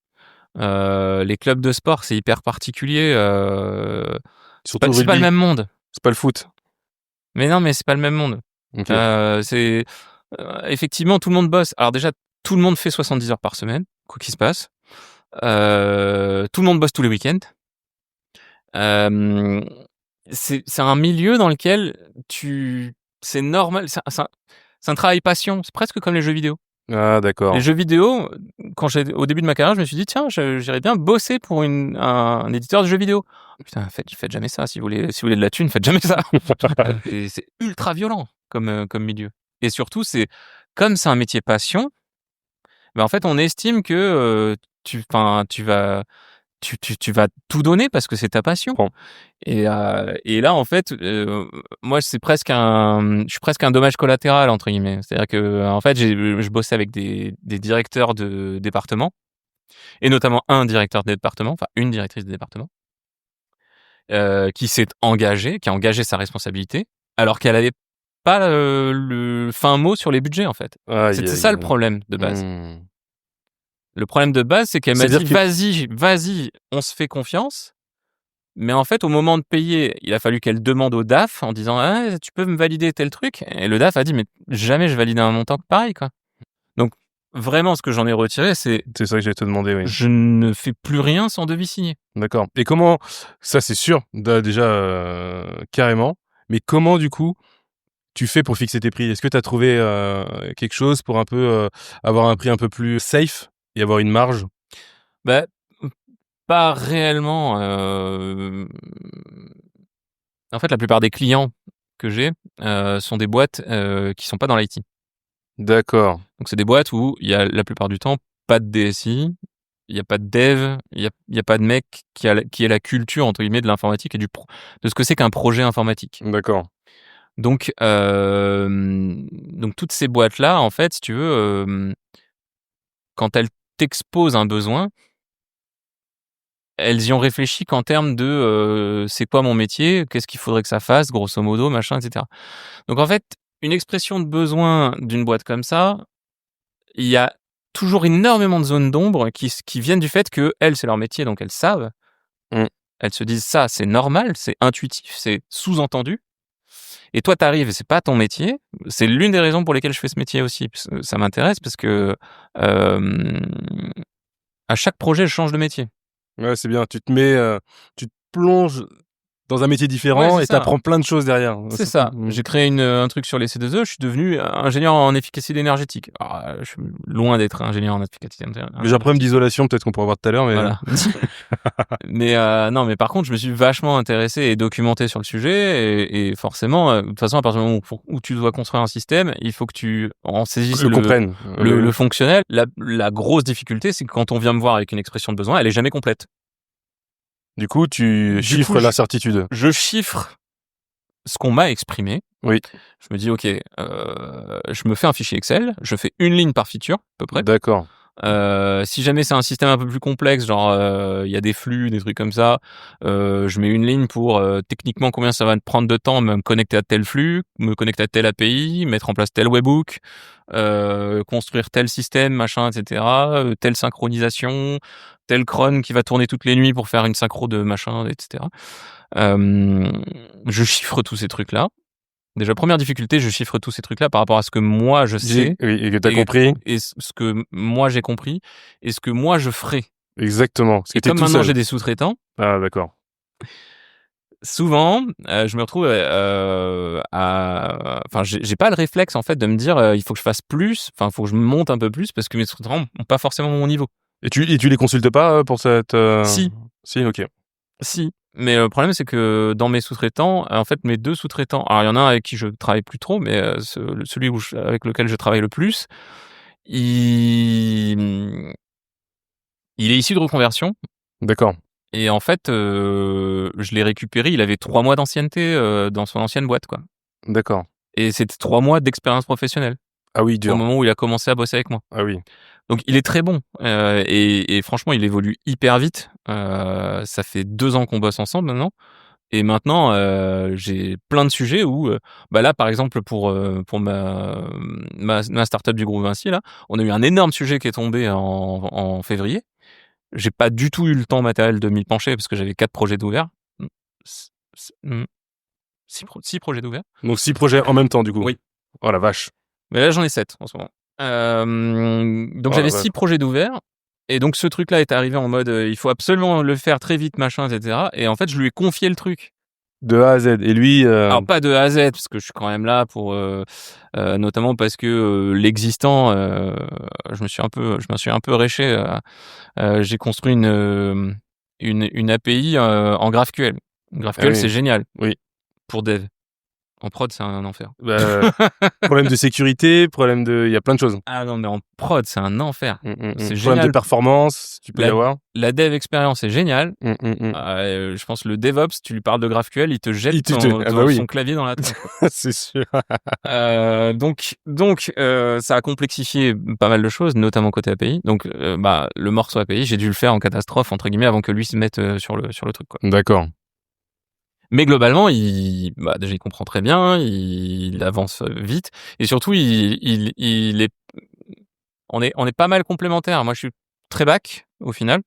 Les clubs de sport, c'est hyper particulier. C'est pas le même monde. C'est pas le foot. Mais non, mais c'est pas le même monde. Okay. C'est... effectivement, tout le monde bosse. Alors déjà, tout le monde fait 70 heures par semaine, quoi qu'il se passe. Tout le monde bosse tous les week-ends. C'est un milieu dans lequel c'est normal, c'est un travail passion, c'est presque comme les jeux vidéo. Ah d'accord. Les jeux vidéo, au début de ma carrière, je me suis dit tiens, j'irais bien bosser pour un éditeur de jeux vidéo. Putain, faites jamais ça, si vous voulez de la thune, faites jamais ça. C'est ultra violent comme milieu. Et surtout, comme c'est un métier passion, en fait, on estime que tu vas tout donner parce que c'est ta passion. Bon. Et là, en fait, moi, je suis presque un dommage collatéral entre guillemets. C'est-à-dire que, en fait, je bossais avec des directeurs de département, et notamment un directeur de département, enfin une directrice de département, qui a engagé sa responsabilité, alors qu'elle avait pas le fin mot sur les budgets en fait. C'était ça le problème de base. Le problème de base, c'est qu'elle m'a dit vas-y, on se fait confiance. Mais en fait, au moment de payer, il a fallu qu'elle demande au DAF en disant tu peux me valider tel truc. Et le DAF a dit mais jamais je valide un montant pareil quoi. Donc vraiment, ce que j'en ai retiré, c'est ça que j'allais te demander. Oui. Je ne fais plus rien sans devis signé. D'accord. Et comment ça, c'est sûr déjà carrément. Mais comment du coup tu fais pour fixer tes prix? Est-ce que tu as trouvé quelque chose pour un peu avoir un prix un peu plus safe et avoir une marge? pas réellement. En fait, la plupart des clients que j'ai sont des boîtes qui sont pas dans l'IT. D'accord. Donc c'est des boîtes où il y a la plupart du temps pas de DSI, il y a pas de dev, il y a pas de mec qui ait la culture entre guillemets de l'informatique et de ce que c'est qu'un projet informatique. D'accord. Donc toutes ces boîtes là, en fait, si tu veux, quand elles t'exposent un besoin, elles y ont réfléchi qu'en termes de c'est quoi mon métier, qu'est-ce qu'il faudrait que ça fasse, grosso modo, machin, etc. Donc en fait, une expression de besoin d'une boîte comme ça, il y a toujours énormément de zones d'ombre qui viennent du fait que elles, c'est leur métier, donc elles savent. Elles se disent ça, c'est normal, c'est intuitif, c'est sous-entendu. Et toi, t'arrives et c'est pas ton métier. C'est l'une des raisons pour lesquelles je fais ce métier aussi. Ça m'intéresse parce que à chaque projet, je change de métier. Ouais, c'est bien. Tu te plonges dans un métier différent et t'apprends plein de choses derrière. C'est ça. J'ai créé un truc sur les C2E. Je suis devenu ingénieur en efficacité énergétique. Alors, je suis loin d'être ingénieur en efficacité énergétique. J'ai un problème d'isolation peut-être qu'on pourra voir tout à l'heure, mais voilà. mais par contre, je me suis vachement intéressé et documenté sur le sujet et forcément, de toute façon, à partir du moment où tu dois construire un système, il faut que tu en saisisses le fonctionnel. La grosse difficulté, c'est que quand on vient me voir avec une expression de besoin, elle est jamais complète. Du coup, chiffres l'incertitude. Je chiffre ce qu'on m'a exprimé. Oui. Je me dis, ok, je me fais un fichier Excel, je fais une ligne par feature, à peu près. D'accord. Si jamais c'est un système un peu plus complexe, genre il y a des flux, des trucs comme ça, je mets une ligne pour techniquement combien ça va me prendre de temps me connecter à tel flux, me connecter à telle API, mettre en place tel webhook, construire tel système, machin, etc. Telle synchronisation, tel cron qui va tourner toutes les nuits pour faire une synchro de machin, etc. Je chiffre tous ces trucs-là. Déjà, première difficulté, je chiffre tous ces trucs-là par rapport à ce que moi je sais. Et que t'as compris. Et ce que moi j'ai compris. Et ce que moi je ferai. Exactement. Et comme maintenant j'ai des sous-traitants. Ah, d'accord. Souvent, je me retrouve enfin, j'ai pas le réflexe, en fait, de me dire, il faut que je fasse plus. Enfin, il faut que je monte un peu plus parce que mes sous-traitants n'ont pas forcément mon niveau. Et tu les consultes pas pour cette... Si. Si, ok. Si. Mais le problème, c'est que dans mes sous-traitants, en fait, mes deux sous-traitants, alors il y en a un avec qui je travaille plus trop, mais celui avec lequel je travaille le plus, il est issu de reconversion. D'accord. Et en fait, je l'ai récupéré, il avait 3 mois d'ancienneté dans son ancienne boîte, quoi. D'accord. Et c'était 3 mois d'expérience professionnelle. Ah oui, dur. Au moment où il a commencé à bosser avec moi. Ah oui. Donc il est très bon et franchement il évolue hyper vite. Ça fait 2 ans qu'on bosse ensemble maintenant et maintenant j'ai plein de sujets où là par exemple pour ma startup du groupe Vinci là, on a eu un énorme sujet qui est tombé en février. J'ai pas du tout eu le temps matériel de m'y pencher parce que j'avais 4 projets d'ouvert. 6 projets d'ouvert. Donc 6 projets en même temps du coup. Oui. Oh la vache. Mais là j'en ai 7 en ce moment. Donc j'avais 6 projets d'ouvert et donc ce truc-là est arrivé en mode il faut absolument le faire très vite, machin, etc. Et en fait, je lui ai confié le truc. De A à Z. Et lui... Alors pas de A à Z, parce que je suis quand même là pour... notamment parce que l'existant, je me suis un peu réché. J'ai construit une API en GraphQL. GraphQL, c'est génial. Oui. Pour dev. En prod, c'est un enfer. Problème de sécurité, il y a plein de choses. Ah non, mais en prod, c'est un enfer. C'est génial. Problème de performance, tu peux y avoir. La dev expérience est géniale. Je pense que le DevOps, tu lui parles de GraphQL, il te jette son clavier dans la tête. C'est sûr. Donc, ça a complexifié pas mal de choses, notamment côté API. Donc, le morceau API, j'ai dû le faire en catastrophe, entre guillemets, avant que lui se mette sur le truc, quoi. D'accord. Mais globalement, déjà il comprend très bien, il avance vite et surtout on est pas mal complémentaires. Moi, je suis très back au final,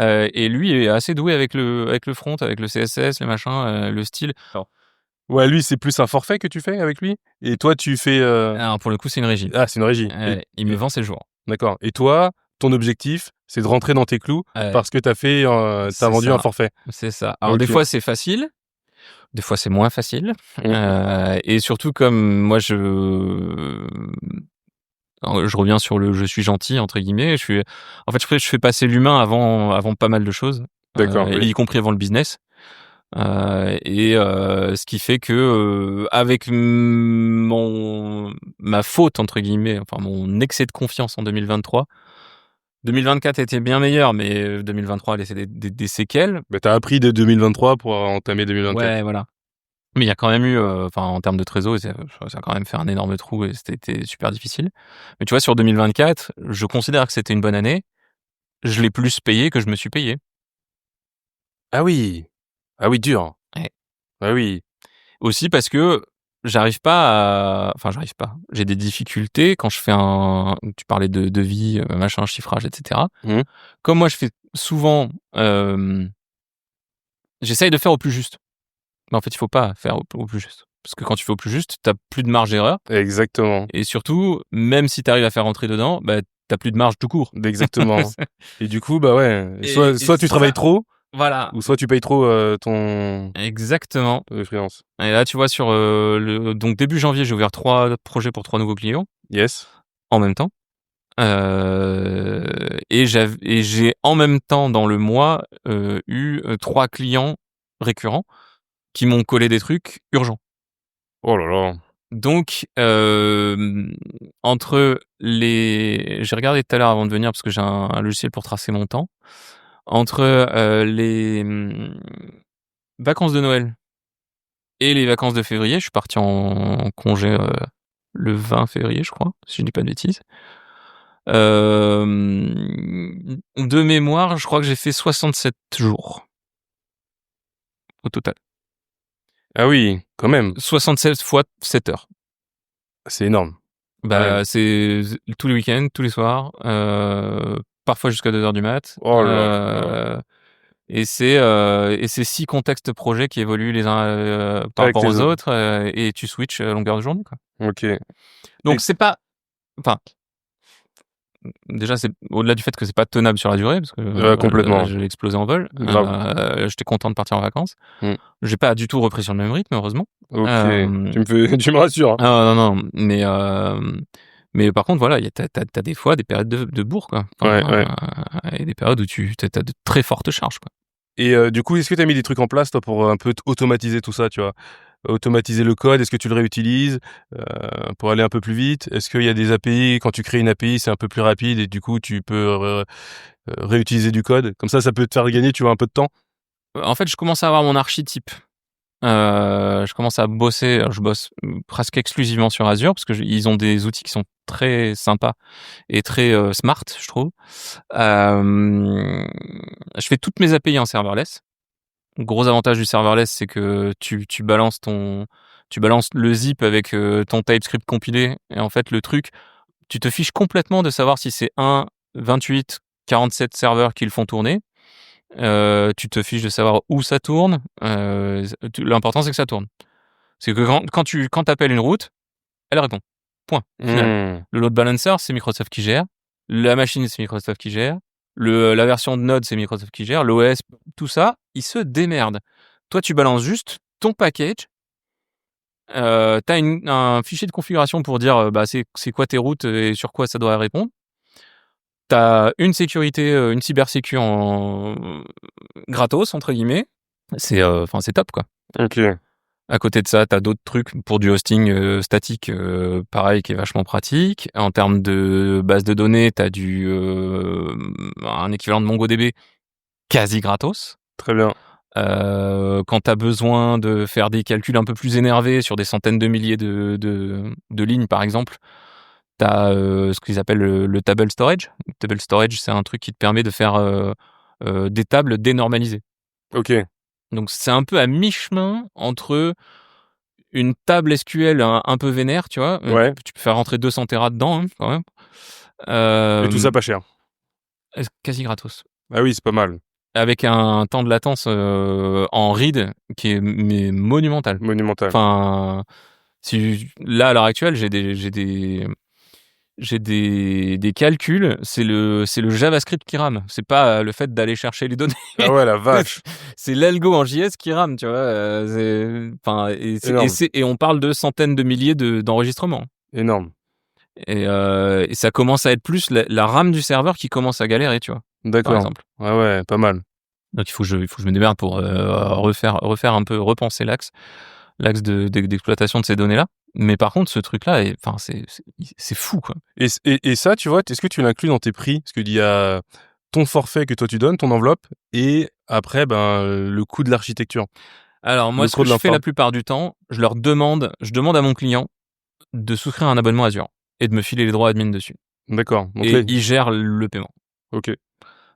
et lui est assez doué avec le front, avec le CSS, les machins, le style. Alors, ouais, lui c'est plus un forfait que tu fais avec lui, et toi tu fais. Alors pour le coup, c'est une régie. Ah, c'est une régie. Il me vend ses jours. D'accord. Et toi, ton objectif, c'est de rentrer dans tes clous parce que t'as vendu un forfait. C'est ça. Alors des fois c'est facile, des fois c'est moins facile, et surtout comme moi Alors, je reviens sur le « je suis gentil » entre guillemets. En fait, je fais passer l'humain avant pas mal de choses, D'accord, oui. y compris avant le business. Ce qui fait que avec ma faute entre guillemets, enfin mon excès de confiance en 2023, 2024 était bien meilleur, mais 2023 a laissé des séquelles. Bah, t'as appris de 2023 pour entamer 2024. Ouais, voilà. Mais il y a quand même eu, enfin en termes de trésor, ça a quand même fait un énorme trou et c'était super difficile. Mais tu vois, sur 2024, je considère que c'était une bonne année. Je l'ai plus payé que je me suis payé. Ah oui! Ah oui, dur. Ouais. Ah oui. Aussi parce que j'arrive pas à... Enfin, j'arrive pas. J'ai des difficultés quand je fais tu parlais de devis, machin, chiffrage, et cetera. Mmh. Comme moi, je fais souvent, j'essaye de faire au plus juste. Mais en fait, il faut pas faire au plus juste. Parce que quand tu fais au plus juste, t'as plus de marge d'erreur. Exactement. Et surtout, même si t'arrives à faire rentrer dedans, bah, t'as plus de marge tout court. Exactement. Et du coup, bah ouais, Et soit tu ça, travailles trop, voilà. ou soit tu payes trop ton Exactement. freelance. Et là, tu vois, donc début janvier, j'ai ouvert 3 projets pour 3 nouveaux clients Yes. en même temps. Et j'ai en même temps dans le mois eu 3 clients récurrents qui m'ont collé des trucs urgents. Oh là là. Donc j'ai regardé tout à l'heure avant de venir parce que j'ai un logiciel pour tracer mon temps. Entre les vacances de Noël et les vacances de février, je suis parti en congé le 20 février, je crois, si je dis pas de bêtises. De mémoire, je crois que j'ai fait 67 jours au total. Ah oui, quand même. 67 fois 7 heures. C'est énorme. Bah, Ouais. c'est tous les week-ends, tous les soirs, parfois jusqu'à 2 heures du mat. Oh là là. Et c'est 6 contextes projets qui évoluent les uns par Avec rapport les aux autres. autres, et tu switches à longueur de journée, quoi. OK. Donc c'est pas... Enfin, déjà, c'est au-delà du fait que c'est pas tenable sur la durée, parce que Complètement. je l'ai explosé en vol. Grave. J'étais content de partir en vacances. Mmh. J'ai pas du tout repris sur le même rythme, heureusement. OK. Euh, Tu me rassures, hein. Ah non, non, mais par contre, voilà, t'as des fois des périodes de bourre, quoi. Ouais, ouais. Et des périodes où t'as de très fortes charges, quoi. Et du coup, est-ce que tu as mis des trucs en place, toi, pour un peu automatiser tout ça, tu vois? Automatiser le code, est-ce que tu le réutilises pour aller un peu plus vite? Est-ce qu'il y a des API, quand tu crées une API, c'est un peu plus rapide et du coup, tu peux réutiliser du code? Comme ça peut te faire gagner, tu vois, un peu de temps? En fait, je commence à avoir mon archétype. Je commence à bosser, je bosse presque exclusivement sur Azure parce que ils ont des outils qui sont très sympas et très smart, je trouve. Je fais toutes mes API en serverless. Gros avantage du serverless, c'est que tu balances le zip avec ton TypeScript compilé, et en fait le truc, tu te fiches complètement de savoir si c'est 28, 47 serveurs qui le font tourner. Tu te fiches de savoir où ça tourne. L'important, c'est que ça tourne. C'est que quand t'appelles une route, elle répond. Point. Final. Mmh. Le load balancer, c'est Microsoft qui gère. La machine, c'est Microsoft qui gère. La version de Node, c'est Microsoft qui gère. L'OS, tout ça, ils se démerdent. Toi, tu balances juste ton package. T'as un fichier de configuration pour dire bah, c'est quoi tes routes et sur quoi ça doit répondre. T'as une sécurité, une cybersécu gratos, entre guillemets. C'est top, quoi. OK. À côté de ça, t'as d'autres trucs pour du hosting statique, pareil, qui est vachement pratique. En termes de base de données, t'as un équivalent de MongoDB quasi gratos. Très bien. Quand t'as besoin de faire des calculs un peu plus énervés sur des centaines de milliers de lignes, par exemple, t'as ce qu'ils appellent le table storage. Le table storage, c'est un truc qui te permet de faire des tables dénormalisées. OK. Donc c'est un peu à mi-chemin entre une table SQL un peu vénère, tu vois. Ouais. Tu peux faire rentrer 200 Tera dedans, hein, quand même. Et tout ça pas cher? Quasi gratos. Ah oui, c'est pas mal. Avec un temps de latence en read qui est monumental. Monumental. Enfin, là à l'heure actuelle, j'ai des calculs, c'est le JavaScript qui rame. C'est pas le fait d'aller chercher les données. Ah ouais, la vache. C'est l'algo en JS qui rame, tu vois. Énorme. Et on parle de centaines de milliers d'enregistrements. Énorme. Et ça commence à être plus la RAM du serveur qui commence à galérer, tu vois, par D'accord. exemple. Ouais, pas mal. Donc il faut que je me démerde pour refaire un peu, repenser l'axe d'exploitation de ces données-là. Mais par contre, ce truc-là, enfin, c'est fou, quoi. Et ça, tu vois, est-ce que tu l'inclus dans tes prix? Parce qu'il y a ton forfait que toi tu donnes, ton enveloppe, et après, le coût de l'architecture, Alors moi, le ce coût que de je fais l'infra. la plupart du temps, je demande à mon client de souscrire un abonnement Azure et de me filer les droits admin dessus. D'accord. Donc là, Et il gère le paiement. ok,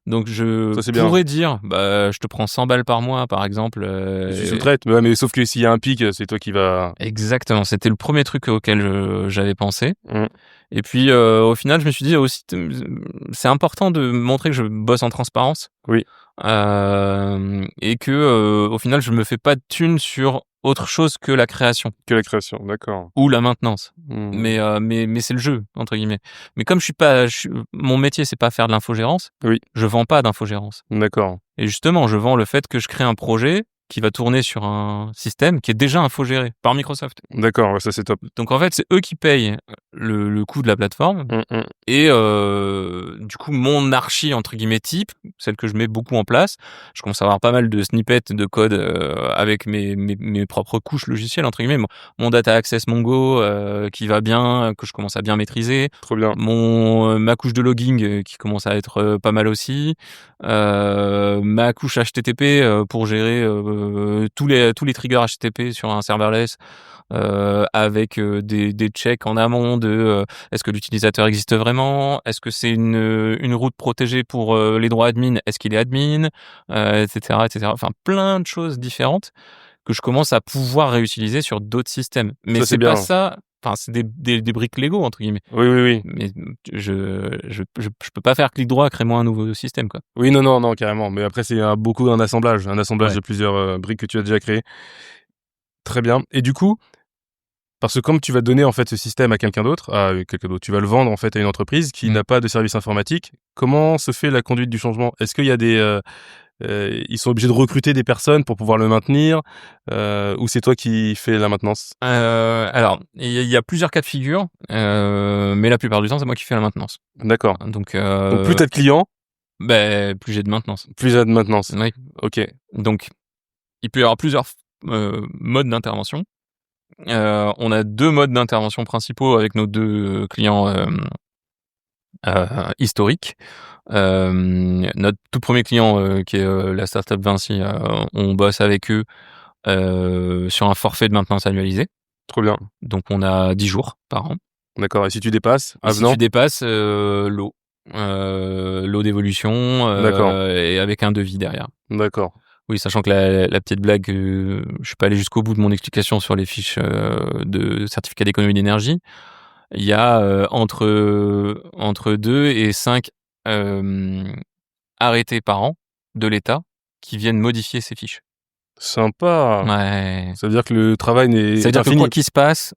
Donc je ça c'est bien. pourrais dire, je te prends 100 balles par mois, par exemple. Et tu sous-traites, ouais, mais sauf que s'il y a un pic, c'est toi qui vas. Exactement, c'était le premier truc auquel j'avais pensé. Mm. Et puis au final, je me suis dit aussi, c'est important de montrer que je bosse en transparence. Oui. Et que au final, je me fais pas de thunes sur autre chose que la création Que la création, d'accord. ou la maintenance. Mm. Mais c'est le jeu, entre guillemets. Mais comme mon métier, c'est pas faire de l'infogérance, Oui. je vends pas d'infogérance. D'accord. Et justement, je vends le fait que je crée un projet qui va tourner sur un système qui est déjà infogéré par Microsoft. D'accord, ouais, ça c'est top. Donc en fait, c'est eux qui payent le coût de la plateforme. Mm. Et du coup, mon archi, entre guillemets, type, celle que je mets beaucoup en place, je commence à avoir pas mal de snippets de code avec mes propres couches logicielles, entre guillemets. Mon data access Mongo qui va bien, que je commence à bien maîtriser. Trop bien. Ma couche de logging qui commence à être pas mal aussi. Ma couche HTTP pour gérer tous les triggers HTTP sur un serverless. Avec des checks en amont de est-ce que l'utilisateur existe vraiment, est-ce que c'est une route protégée pour les droits admin, est-ce qu'il est admin, etc., etc. Enfin, plein de choses différentes que je commence à pouvoir réutiliser sur d'autres systèmes. Mais Ça, c'est c'est pas bien. ça. Enfin, c'est des briques Lego entre guillemets. Oui. Mais je peux pas faire clic droit, crée-moi un nouveau système, quoi. Oui, non, carrément. Mais après, c'est beaucoup un assemblage Ouais. de plusieurs briques que tu as déjà créées. Très bien. Et du coup, parce que comme tu vas donner en fait ce système à quelqu'un d'autre, tu vas le vendre en fait à une entreprise qui n'a pas de service informatique. Comment se fait la conduite du changement? Est-ce qu'il y a ils sont obligés de recruter des personnes pour pouvoir le maintenir, ou c'est toi qui fais la maintenance? Alors, il y a plusieurs cas de figure, mais la plupart du temps, c'est moi qui fais la maintenance. D'accord. Donc Donc plus t'as de clients, plus j'ai de maintenance. plus il y a de maintenance. Oui. Ok. Donc, il peut y avoir plusieurs modes d'intervention. On a 2 modes d'intervention principaux avec nos 2 clients historiques. Notre tout premier client qui est la startup Vinci, on bosse avec eux sur un forfait de maintenance annualisé. Trop bien. Donc on a 10 jours par an. D'accord. Et si tu dépasses, Et si tu dépasses, lot d'évolution D'accord. et avec un devis derrière. D'accord. Oui, sachant que la petite blague, je suis pas allé jusqu'au bout de mon explication sur les fiches de certificat d'économie d'énergie. Il y a entre 2 et 5 arrêtés par an de l'État qui viennent modifier ces fiches. Sympa. Ouais. Ça veut dire que le travail n'est Ça veut dire que infini. quoi qu'il se passe,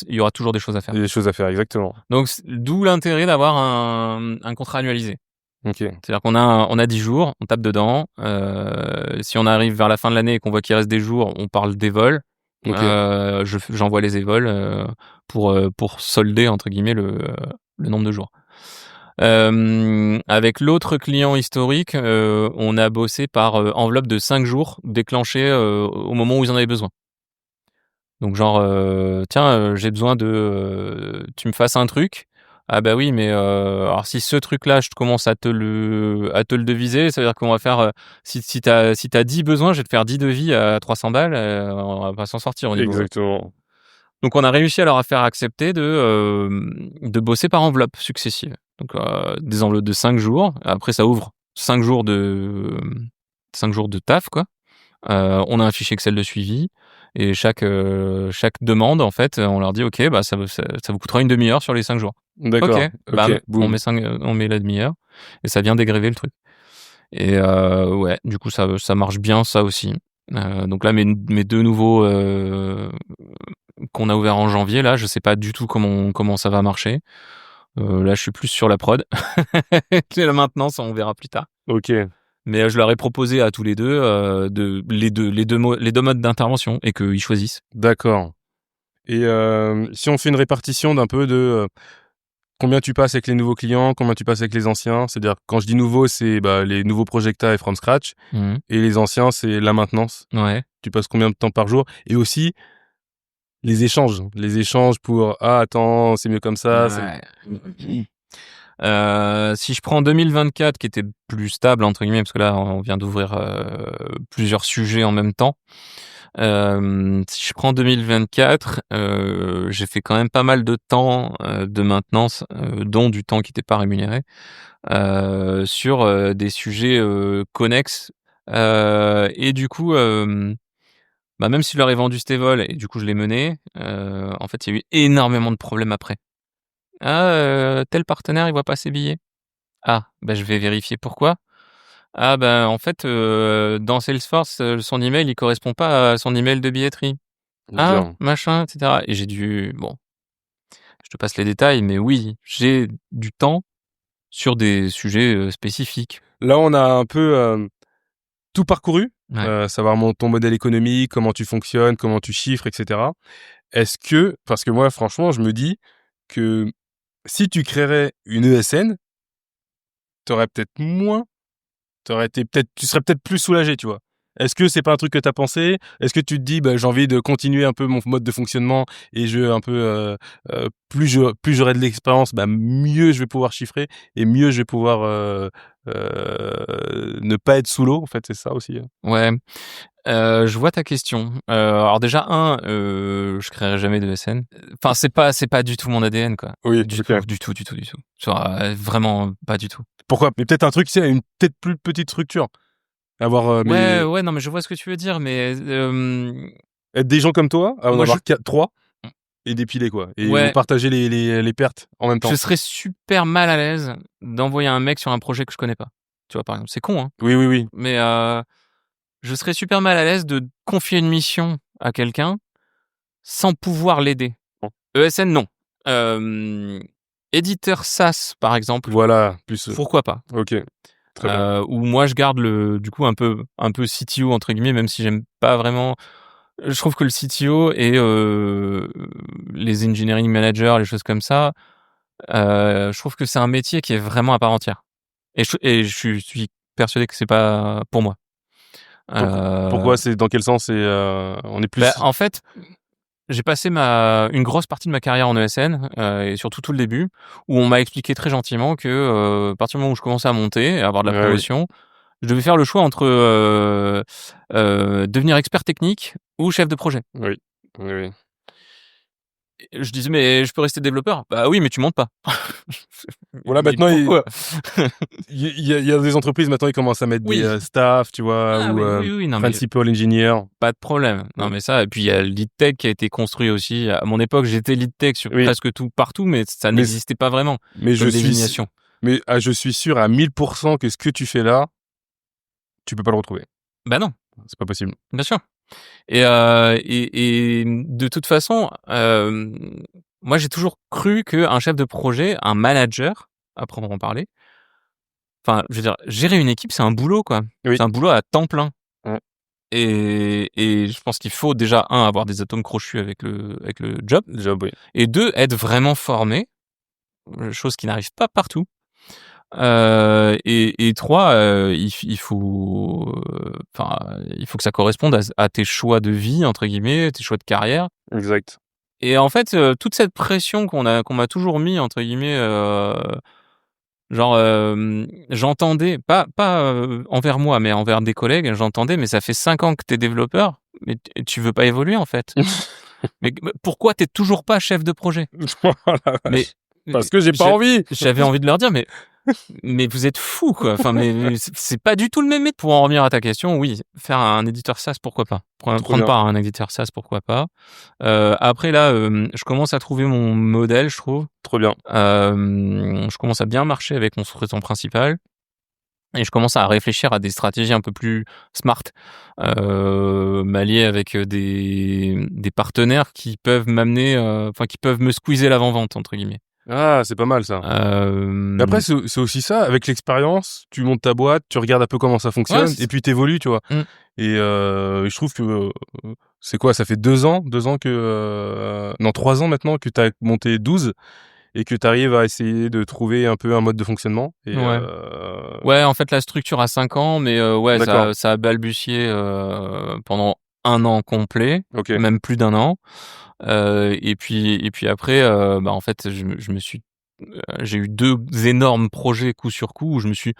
il y aura toujours des choses à faire. Il y a des choses à faire, exactement. Donc d'où l'intérêt d'avoir un contrat annualisé. Ok. C'est-à-dire qu'on a 10 jours, on tape dedans. Si on arrive vers la fin de l'année et qu'on voit qu'il reste des jours, on parle des vols. Ok. J'envoie les évols pour solder entre guillemets le nombre de jours. Avec l'autre client historique, on a bossé par enveloppe de 5 jours déclenchée au moment où ils en avaient besoin. Donc genre, tiens, j'ai besoin tu me fasses un truc. Ah bah oui, mais alors si ce truc-là, je commence à te le deviser, ça veut dire qu'on va faire, si t'as 10 besoins, je vais te faire 10 devis à 300 balles, on va pas s'en sortir au niveau. Exactement. Donc on a réussi à leur faire accepter de bosser par enveloppe successive. Donc des enveloppes de 5 jours. Après ça ouvre 5 jours de taf, quoi. On a un fichier Excel de suivi et chaque demande, en fait, on leur dit OK, ça vous coûtera une demi-heure sur les 5 jours. D'accord. OK, Ok. Boum. on met la demi-heure et ça vient dégréver le truc. Et ouais, du coup ça marche bien ça aussi. Donc là mes 2 nouveaux qu'on a ouverts en janvier, là, je sais pas du tout comment ça va marcher. Là, je suis plus sur la prod. La maintenance, on verra plus tard. Ok. Mais je leur ai proposé à tous les deux les deux modes d'intervention et qu'ils choisissent. D'accord. Et si on fait une répartition d'un peu de combien tu passes avec les nouveaux clients, combien tu passes avec les anciens, c'est-à-dire quand je dis nouveau, c'est les nouveaux Projecta et From Scratch, et les anciens, c'est la maintenance. Ouais. Tu passes combien de temps par jour? Et aussi les échanges pour attends, c'est mieux comme ça. Ouais. Si je prends 2024 qui était plus stable entre guillemets parce que là on vient d'ouvrir plusieurs sujets en même temps. Si je prends 2024, j'ai fait quand même pas mal de temps de maintenance, dont du temps qui n'était pas rémunéré, sur des sujets connexes. Et du coup, même si je leur ai vendu cet vol et du coup je l'ai mené, en fait il y a eu énormément de problèmes après. Ah, tel partenaire il voit pas ses billets. Ah, je vais vérifier pourquoi. Ah en fait, dans Salesforce, son email il correspond pas à son email de billetterie. Ah, Dur. machin, et cetera. Et j'ai je te passe les détails, mais oui, j'ai du temps sur des sujets spécifiques. Là, on a un peu tout parcouru, Ouais. savoir ton modèle économique, comment tu fonctionnes, comment tu chiffres, etc. Est-ce que, parce que moi, franchement, je me dis que si tu créerais une ESN, t'aurais peut-être moins, tu serais peut-être plus soulagé, tu vois. Est-ce que c'est pas un truc que t'as pensé? Est-ce que tu te dis, j'ai envie de continuer un peu mon mode de fonctionnement et je un peu, plus j'aurai de l'expérience, mieux je vais pouvoir chiffrer et mieux je vais pouvoir ne pas être sous l'eau, en fait, c'est ça aussi. Hein. Ouais, je vois ta question. Alors déjà je créerai jamais de SN. Enfin, c'est pas du tout mon ADN, quoi. Oui, Du ok. tout, du tout, du tout, du tout. Genre, vraiment pas du tout. Pourquoi? Mais peut-être un truc, tu sais, une peut-être plus petite structure. Avoir, Ouais, mais ouais, non, mais je vois ce que tu veux dire, mais être des gens comme toi, en moi, avoir 3 et dépiler, quoi. Et vous ouais, partagez les pertes en même je temps. serais super mal à l'aise d'envoyer un mec sur un projet que je connais pas. Tu vois, par exemple, c'est con, hein, Oui, oui, oui. mais je serais super mal à l'aise de confier une mission à quelqu'un sans pouvoir l'aider. Bon. ESN, non. Éditeur SaaS, par exemple, Voilà, plus, pourquoi pas? ok. Très bien. Où moi je garde du coup un peu CTO entre guillemets, même si j'aime pas vraiment. Je trouve que le CTO et les engineering managers, les choses comme ça, je trouve que c'est un métier qui est vraiment à part entière. Et je suis persuadé que c'est pas pour moi. Pourquoi c'est dans quel sens on est plus. En fait, j'ai passé une grosse partie de ma carrière en ESN, et surtout tout le début, où on m'a expliqué très gentiment que, à partir du moment où je commençais à monter et à avoir de la Ouais, oui. progression, je devais faire le choix entre devenir expert technique ou chef de projet. Oui. Oui, oui. Et je disais: «Mais je peux rester développeur?» «Bah oui, mais tu montes pas». Voilà, Mais maintenant, pourquoi? il y a des entreprises, maintenant, ils commencent à mettre des Oui. staff, tu vois, Ah ou oui, oui, oui, non mais principal engineer. pas de problème. Non mais ça, et puis il y a le lead tech qui a été construit aussi. À mon époque, j'étais lead tech sur Oui. presque tout, partout, mais ça Mais n'existait pas vraiment mais comme désignation. je suis sûr à 1000% que ce que tu fais là, tu peux pas le retrouver. Bah non, C'est pas possible. bien sûr. Et de toute façon, moi j'ai toujours cru qu'un chef de projet, un manager, à proprement parler, enfin, je veux dire, gérer une équipe, c'est un boulot, quoi. Oui. C'est un boulot à temps plein. Ouais. Et je pense qu'il faut déjà, avoir des atomes crochus avec le job, Job, oui. et deux, être vraiment formé, chose qui n'arrive pas partout. Et trois, il faut, il faut que ça corresponde à tes choix de vie, entre guillemets, tes choix de carrière. Exact. Et en fait, toute cette pression qu'on m'a toujours mis, entre guillemets, genre, j'entendais, pas envers moi, mais envers des collègues, j'entendais: «Mais ça fait 5 ans que t'es développeur, mais tu veux pas évoluer, en fait. Mais pourquoi t'es toujours pas chef de projet?» Oh la Mais vache. Parce que j'ai pas envie. j'avais envie de leur dire: «Mais vous êtes fous, quoi. Enfin, mais c'est pas du tout le même métier». Pour en revenir à ta question, oui, faire un éditeur SaaS, pourquoi pas. Trop Prendre bien. part à un éditeur SaaS, pourquoi pas. Après là, je commence à trouver mon modèle, je trouve. Trop bien. Je commence à bien marcher avec mon sous-traitant principal et je commence à réfléchir à des stratégies un peu plus smart, m'allier avec des partenaires qui peuvent m'amener, qui peuvent me «squeezer» l'avant-vente, entre guillemets. Ah, c'est pas mal ça. Mais après, c'est aussi ça. Avec l'expérience, tu montes ta boîte, tu regardes un peu comment ça fonctionne, Ouais, et puis t'évolues, tu vois. Et je trouve que c'est quoi? Ça fait 2 ans que non 3 ans maintenant que t'as monté 12 et que t'arrives à essayer de trouver un peu un mode de fonctionnement. Et Ouais. Ouais, en fait, la structure a 5 ans, mais ouais, D'accord. ça a balbutié pendant 1 an complet, Ok. même plus d'1 an. Et puis après, bah, en fait, je me suis j'ai eu 2 énormes projets coup sur coup où je me suis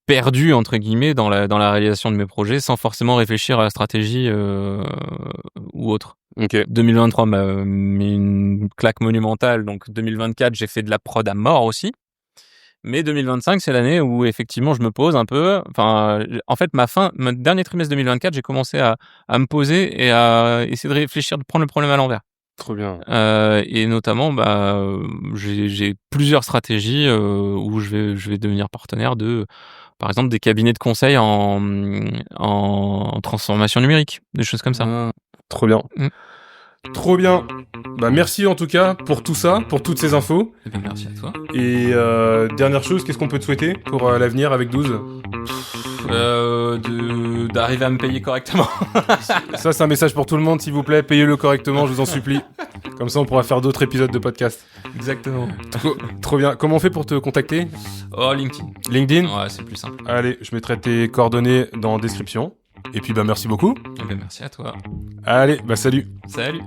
«perdu» entre guillemets dans la réalisation de mes projets sans forcément réfléchir à la stratégie, ou autre. Ok. 2023 m'a mis une claque monumentale, donc 2024, j'ai fait de la prod à mort aussi. Mais 2025, c'est l'année où effectivement je me pose un peu. Enfin, en fait, mon dernier trimestre 2024, j'ai commencé à me poser et à essayer de réfléchir, de prendre le problème à l'envers. Trop bien. Et notamment, bah, j'ai plusieurs stratégies où je vais devenir partenaire de, par exemple, des cabinets de conseil en transformation numérique, des choses comme ça. Ah, trop bien. Mmh. Trop bien. Bah merci en tout cas pour tout ça, pour toutes ces infos. Eh ben, merci à toi. Et dernière chose, qu'est-ce qu'on peut te souhaiter pour l'avenir avec 12? D'arriver à me payer correctement. Ça, c'est un message pour tout le monde, s'il vous plaît. Payez-le correctement, je vous en supplie. Comme ça, on pourra faire d'autres épisodes de podcast. Exactement. Trop bien. Comment on fait pour te contacter? Oh, LinkedIn. LinkedIn? Ouais, c'est plus simple. Allez, je mettrai tes coordonnées dans la description. Et puis, bah merci beaucoup. Eh ben, merci à toi. Allez, bah salut. Salut.